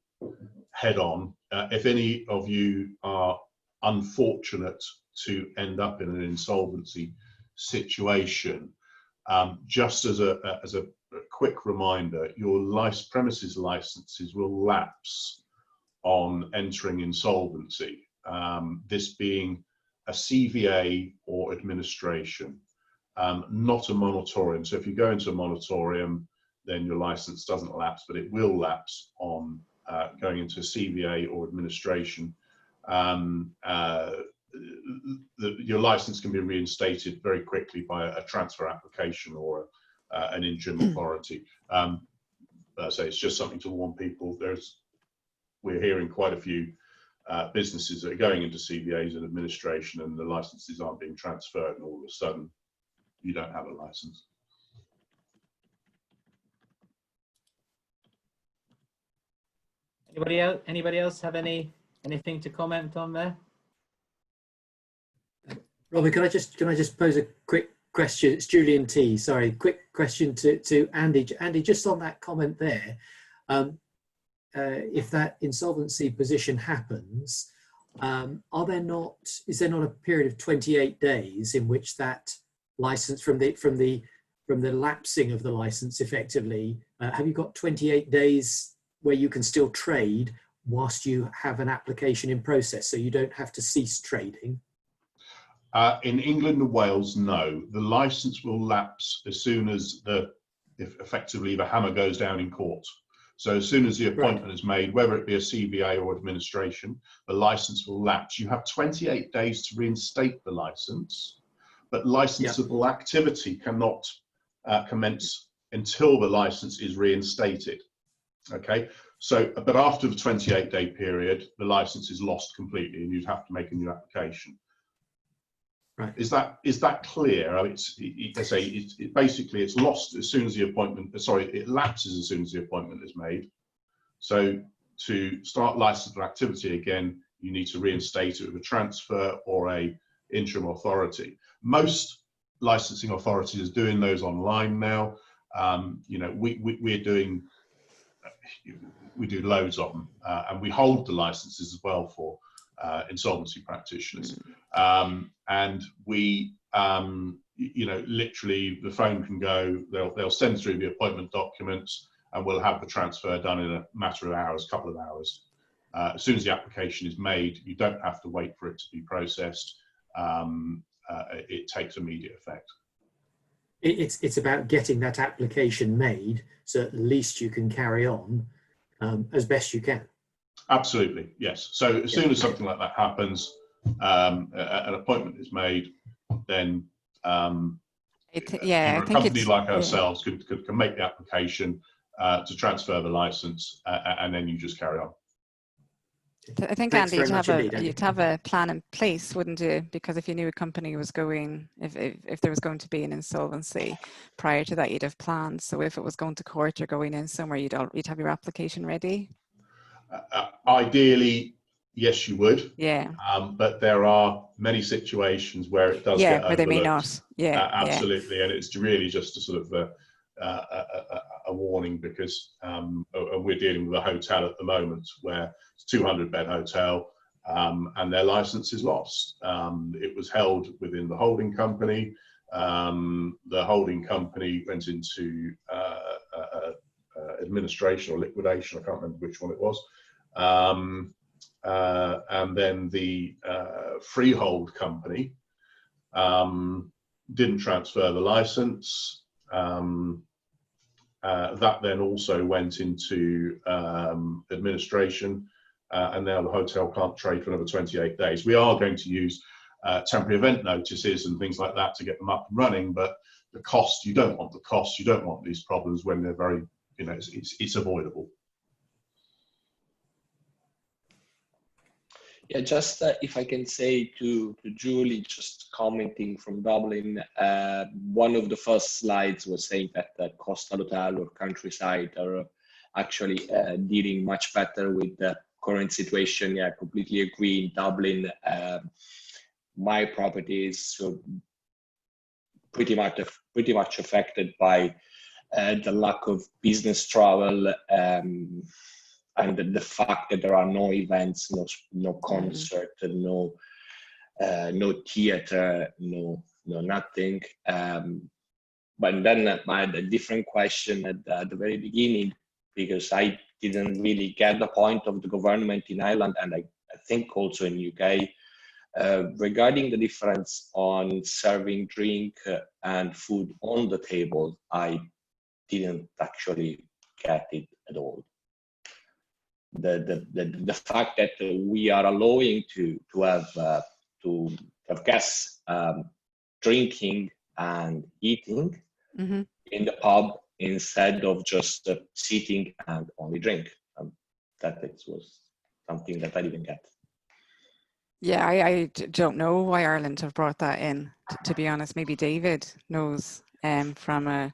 head on. If any of you are unfortunate to end up in an insolvency situation, just as a quick reminder, your premises licenses will lapse on entering insolvency. This being a CVA or administration, not a moratorium. So if you go into a moratorium, then your license doesn't lapse, but it will lapse on going into a CVA or administration. Your license can be reinstated very quickly by a transfer application or an interim authority. So it's just something to warn people. We're hearing quite a few businesses that are going into CVAs and administration, and the licenses aren't being transferred, and all of a sudden you don't have a license. Anybody else have anything to comment on there? Robin, can I just pose a quick question? It's Julian T. Sorry, quick question to Andy. Andy, just on that comment there, if that insolvency position happens, is there not a period of 28 days in which that license from the lapsing of the license effectively, have you got 28 days where you can still trade whilst you have an application in process, so you don't have to cease trading? In England and Wales, no. The license will lapse as soon as effectively the hammer goes down in court. So as soon as the appointment is made, whether it be a CVA or administration, the license will lapse. You have 28 days to reinstate the license, but licensable activity cannot commence until the license is reinstated. Okay, so but after the 28-day period, the license is lost completely, and you'd have to make a new application. Right. Is that clear? I mean, basically it's lost as soon as the appointment. Sorry, it lapses as soon as the appointment is made. So to start licensable activity again, you need to reinstate it with a transfer or a interim authority. Most licensing authorities are doing those online now. You know, we're doing. We do loads of them, and we hold the licenses as well for insolvency practitioners. And we, you know, literally the phone can go, they'll send through the appointment documents, and we'll have the transfer done in a matter of hours, couple of hours. As soon as the application is made, you don't have to wait for it to be processed. It takes immediate effect. It's about getting that application made, so at least you can carry on as best you can. Absolutely, yes. So as soon as something like that happens, an appointment is made, then a company like ourselves can make the application to transfer the license, and then you just carry on. I think, Andy, you'd have a plan in place, wouldn't you? Because if you knew a company was going, if there was going to be an insolvency prior to that, you'd have plans. So if it was going to court or going in somewhere, you'd have your application ready. Ideally, yes, you would. Yeah. But there are many situations where it does Yeah, get where they may overlooked. not. Yeah. Absolutely, and it's really just a sort of a warning, because we're dealing with a hotel at the moment where it's a 200-bed hotel, and their license is lost. It was held within the holding company. The holding company went into administration or liquidation. I can't remember which one it was. And then the freehold company didn't transfer the license. That then also went into administration, and now the hotel can't trade for another 28 days. We are going to use temporary event notices and things like that to get them up and running, but the cost, you don't want the cost, you don't want these problems when they're very, it's avoidable. Yeah, just if I can say to Julie, just commenting from Dublin, one of the first slides was saying that coastal hotel or countryside are actually dealing much better with the current situation. Yeah, I completely agree. In Dublin, my property is pretty much affected by the lack of business travel. And the fact that there are no events, no concert, no theater, no nothing. But then I had a different question at the very beginning, because I didn't really get the point of the government in Ireland, and I think also in UK, regarding the difference on serving drink and food on the table. I didn't actually get it at all. The fact that we are allowing to have guests drinking and eating in the pub instead of just sitting and only drink. That was something that I didn't get. Yeah, I don't know why Ireland have brought that in, to be honest. Maybe David knows from a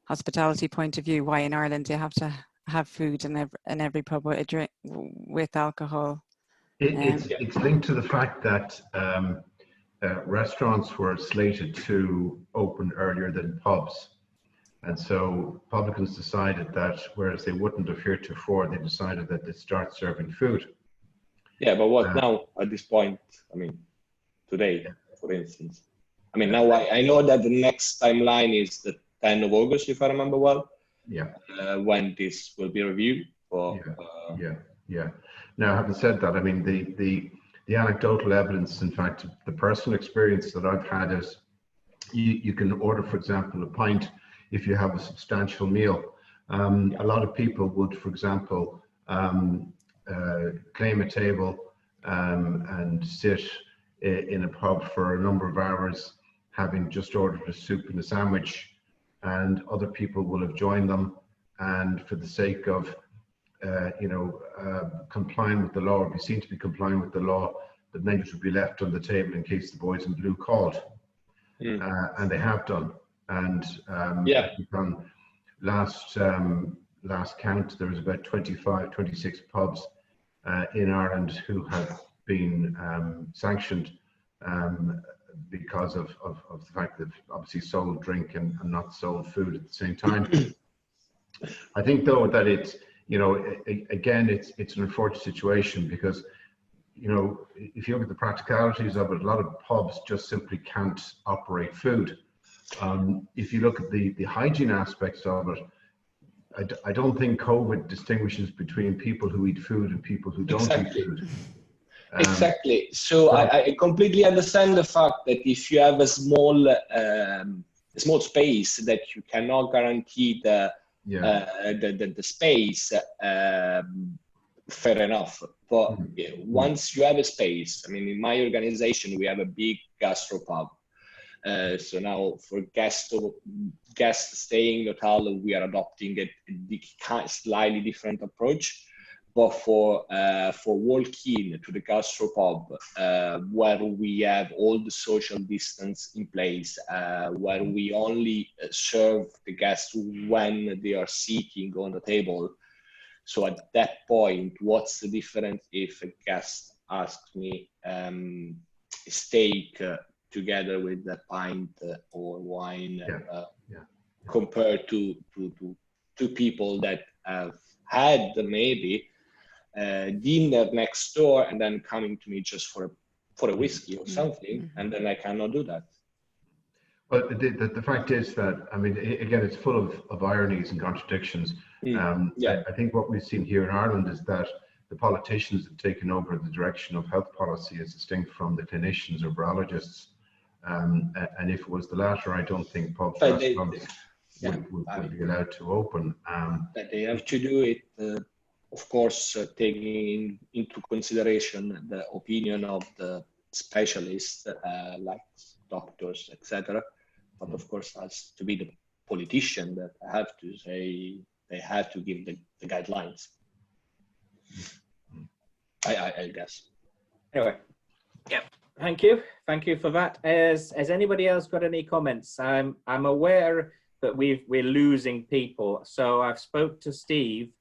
hospitality point of view why in Ireland you have to have food in every pub with a drink with alcohol. It's linked to the fact that restaurants were slated to open earlier than pubs, and so publicans decided that, whereas they wouldn't have heretofore, they decided that they'd start serving food. Yeah, but what now at this point? I mean, today, for instance. I mean, now I know that the next timeline is the 10th of August, if I remember well. Yeah. When this will be reviewed. Yeah. Now, having said that, I mean, the anecdotal evidence, in fact, the personal experience that I've had is you can order, for example, a pint if you have a substantial meal. A lot of people would, for example, claim a table and sit in a pub for a number of hours, having just ordered a soup and a sandwich, and other people will have joined them, and for the sake of complying with the law, or be seen to be complying with the law, the menus would be left on the table in case the boys in blue called. And they have done. And on last count, there was about 26 pubs in Ireland who have been sanctioned because of the fact that obviously sold drink and not sold food at the same time. I think, though, that it's, again, it's an unfortunate situation, because, if you look at the practicalities of it, a lot of pubs just simply can't operate food. If you look at the hygiene aspects of it, I don't think COVID distinguishes between people who eat food and people who don't eat food. Exactly. So I completely understand the fact that if you have a small space that you cannot guarantee the space, fair enough. But once you have a space, I mean, in my organization, we have a big gastropub. So now for guests staying in the hotel, we are adopting a slightly different approach. But for walk-in to the gastropub, where we have all the social distance in place, where we only serve the guests when they are sitting on the table. So at that point, what's the difference if a guest asks me steak together with a pint or wine compared to people that have had maybe dinner next door and then coming to me just for a whiskey or something, and then I cannot do that. Well, the fact is that, I mean, again, it's full of ironies and contradictions. I think what we've seen here in Ireland is that the politicians have taken over the direction of health policy as distinct from the clinicians or virologists. And if it was the latter, I don't think pubs and restaurants would be allowed to open. But they have to do it, of course, taking into consideration the opinion of the specialists, like doctors, etc. But of course, has to be the politician that have to say, they have to give the guidelines. I guess. Anyway, yeah. Thank you for that. Has anybody else got any comments? I'm aware that we're losing people, so I've spoke to Steve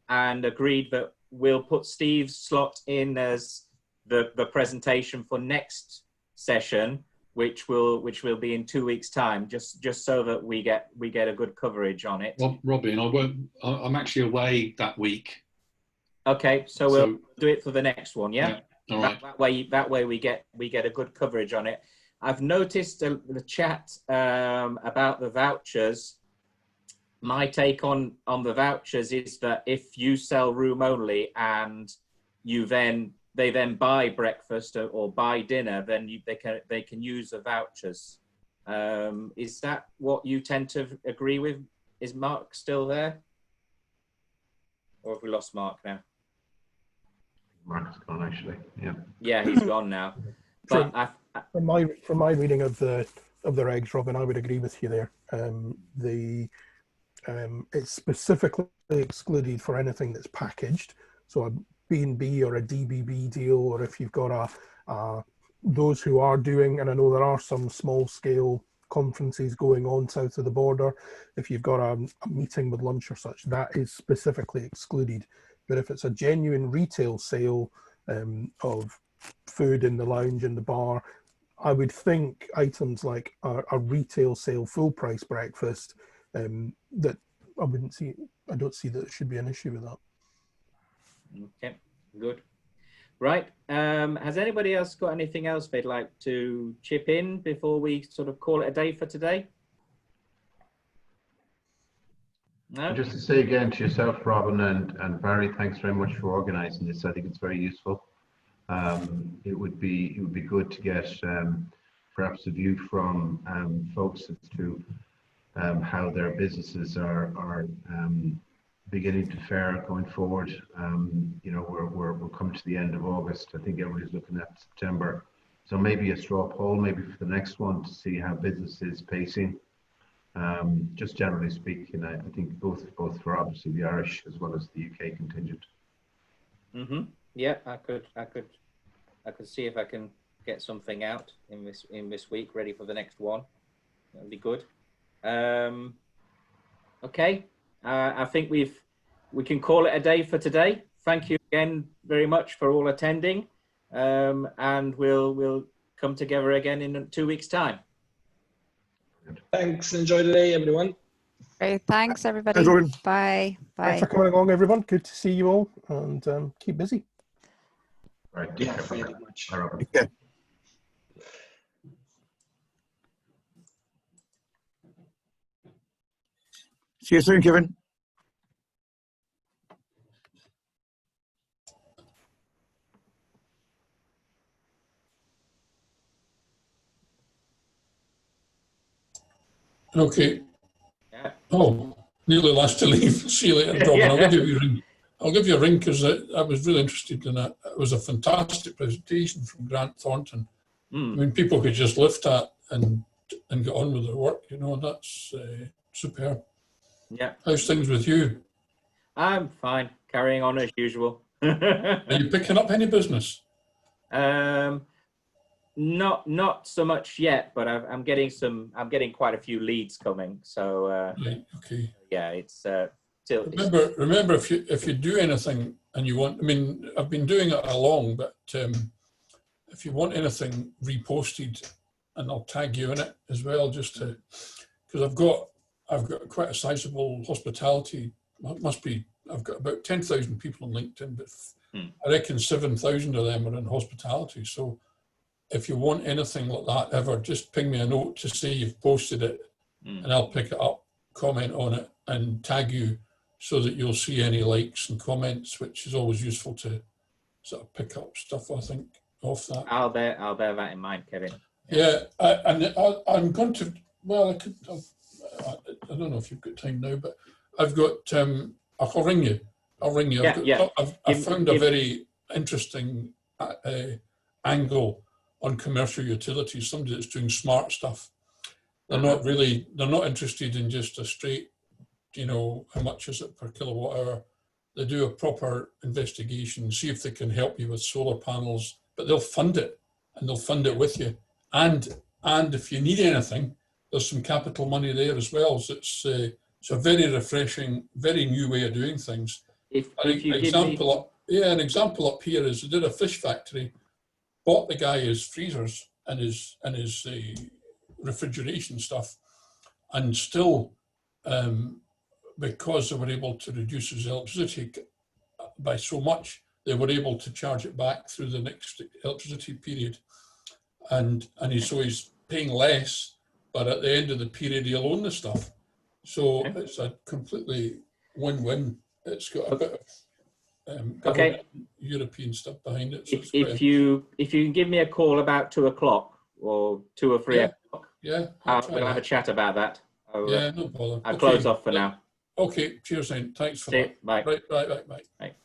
and agreed that we'll put Steve's slot in as the presentation for next session, which will be in 2 weeks' time, just so that we get a good coverage on it. Well, Robin, I'm actually away that week. Okay, so we'll do it for the next one, yeah? All right. That way we get a good coverage on it. I've noticed the chat about the vouchers. My take on the vouchers is that if you sell room only and they then buy breakfast or buy dinner, then they can use the vouchers. Is that what you tend to agree with? Is Mark still there? Or have we lost Mark now? Mark's gone, actually. Yeah. Yeah, he's gone now. But from my reading of the regs, Robin, I would agree with you there. It's specifically excluded for anything that's packaged. So a B&B or a DBB deal, or if you've got those who are doing, and I know there are some small scale conferences going on south of the border, if you've got a meeting with lunch or such, that is specifically excluded. But if it's a genuine retail sale of food in the lounge and the bar, I would think items like a retail sale full price breakfast, that I don't see that it should be an issue with that. Okay, good. Right. Has anybody else got anything else they'd like to chip in before we sort of call it a day for today? No? Just to say again to yourself, Robin and Barry, thanks very much for organising this. I think it's very useful. It would be good to get perhaps a view from folks as to how their businesses are beginning to fare going forward. You know, we're coming to the end of August. I think everybody's looking at September. So maybe a straw poll, maybe for the next one, to see how business is pacing. Just generally speaking, I think both for obviously the Irish as well as the UK contingent. Yeah, I could see if I can get something out in this week, ready for the next one. That'd be good. Okay, I think we can call it a day for today. Thank you again very much for all attending, and we'll come together again in 2 weeks' time. Thanks. Enjoy the day, everyone. Great. Thanks, everybody. Bye. Bye. Thanks for coming along, everyone. Good to see you all, and keep busy. Right. Yeah, thank you very much. Bye, Robin. Yeah. See you soon, Kevin. Okay. Yeah. Oh, nearly last to leave. See you later, Robin. Yeah. I'll give you a ring because I was really interested in it. It was a fantastic presentation from Grant Thornton. I mean, people could just lift that and get on with their work. You know, that's superb. Yeah. How's things with you? I'm fine. Carrying on as usual. Are you picking up any business? Not so much yet, but I'm getting quite a few leads coming. So Right. Okay. yeah, it's So remember, if you do anything and you want, I mean, I've been doing it along, but if you want anything reposted, and I'll tag you in it as well, just to, because I've got quite a sizable hospitality. I've got about 10,000 people on LinkedIn, but I reckon 7,000 of them are in hospitality. So if you want anything like that ever, just ping me a note to say you've posted it, and I'll pick it up, comment on it, and tag you so that you'll see any likes and comments, which is always useful to sort of pick up stuff, I think, off that. I'll bear that in mind, Kevin. Yeah, I'm going to, well, I don't know if you've got time now, but I've got, I'll ring you. I've found a very interesting angle on commercial utilities, somebody that's doing smart stuff. They're not interested in just a straight, you know, how much is it per kilowatt hour. They do a proper investigation, see if they can help you with solar panels, but they'll fund it, and they'll fund it with you. And if you need anything, there's some capital money there as well. So it's a very refreshing, very new way of doing things. An example up here is they did a fish factory, bought the guy his freezers and his refrigeration stuff, and still, because they were able to reduce his electricity by so much, they were able to charge it back through the next electricity period. And he's paying less, but at the end of the period he'll own the stuff. So it's a completely win-win. It's got a bit of European stuff behind it. So if you can give me a call about 2 o'clock or 2 or 3 o'clock, we'll have a chat about that. No bother. I'll close off for now. Okay, cheers then. Thanks for See that. you. Bye. Right. Bye.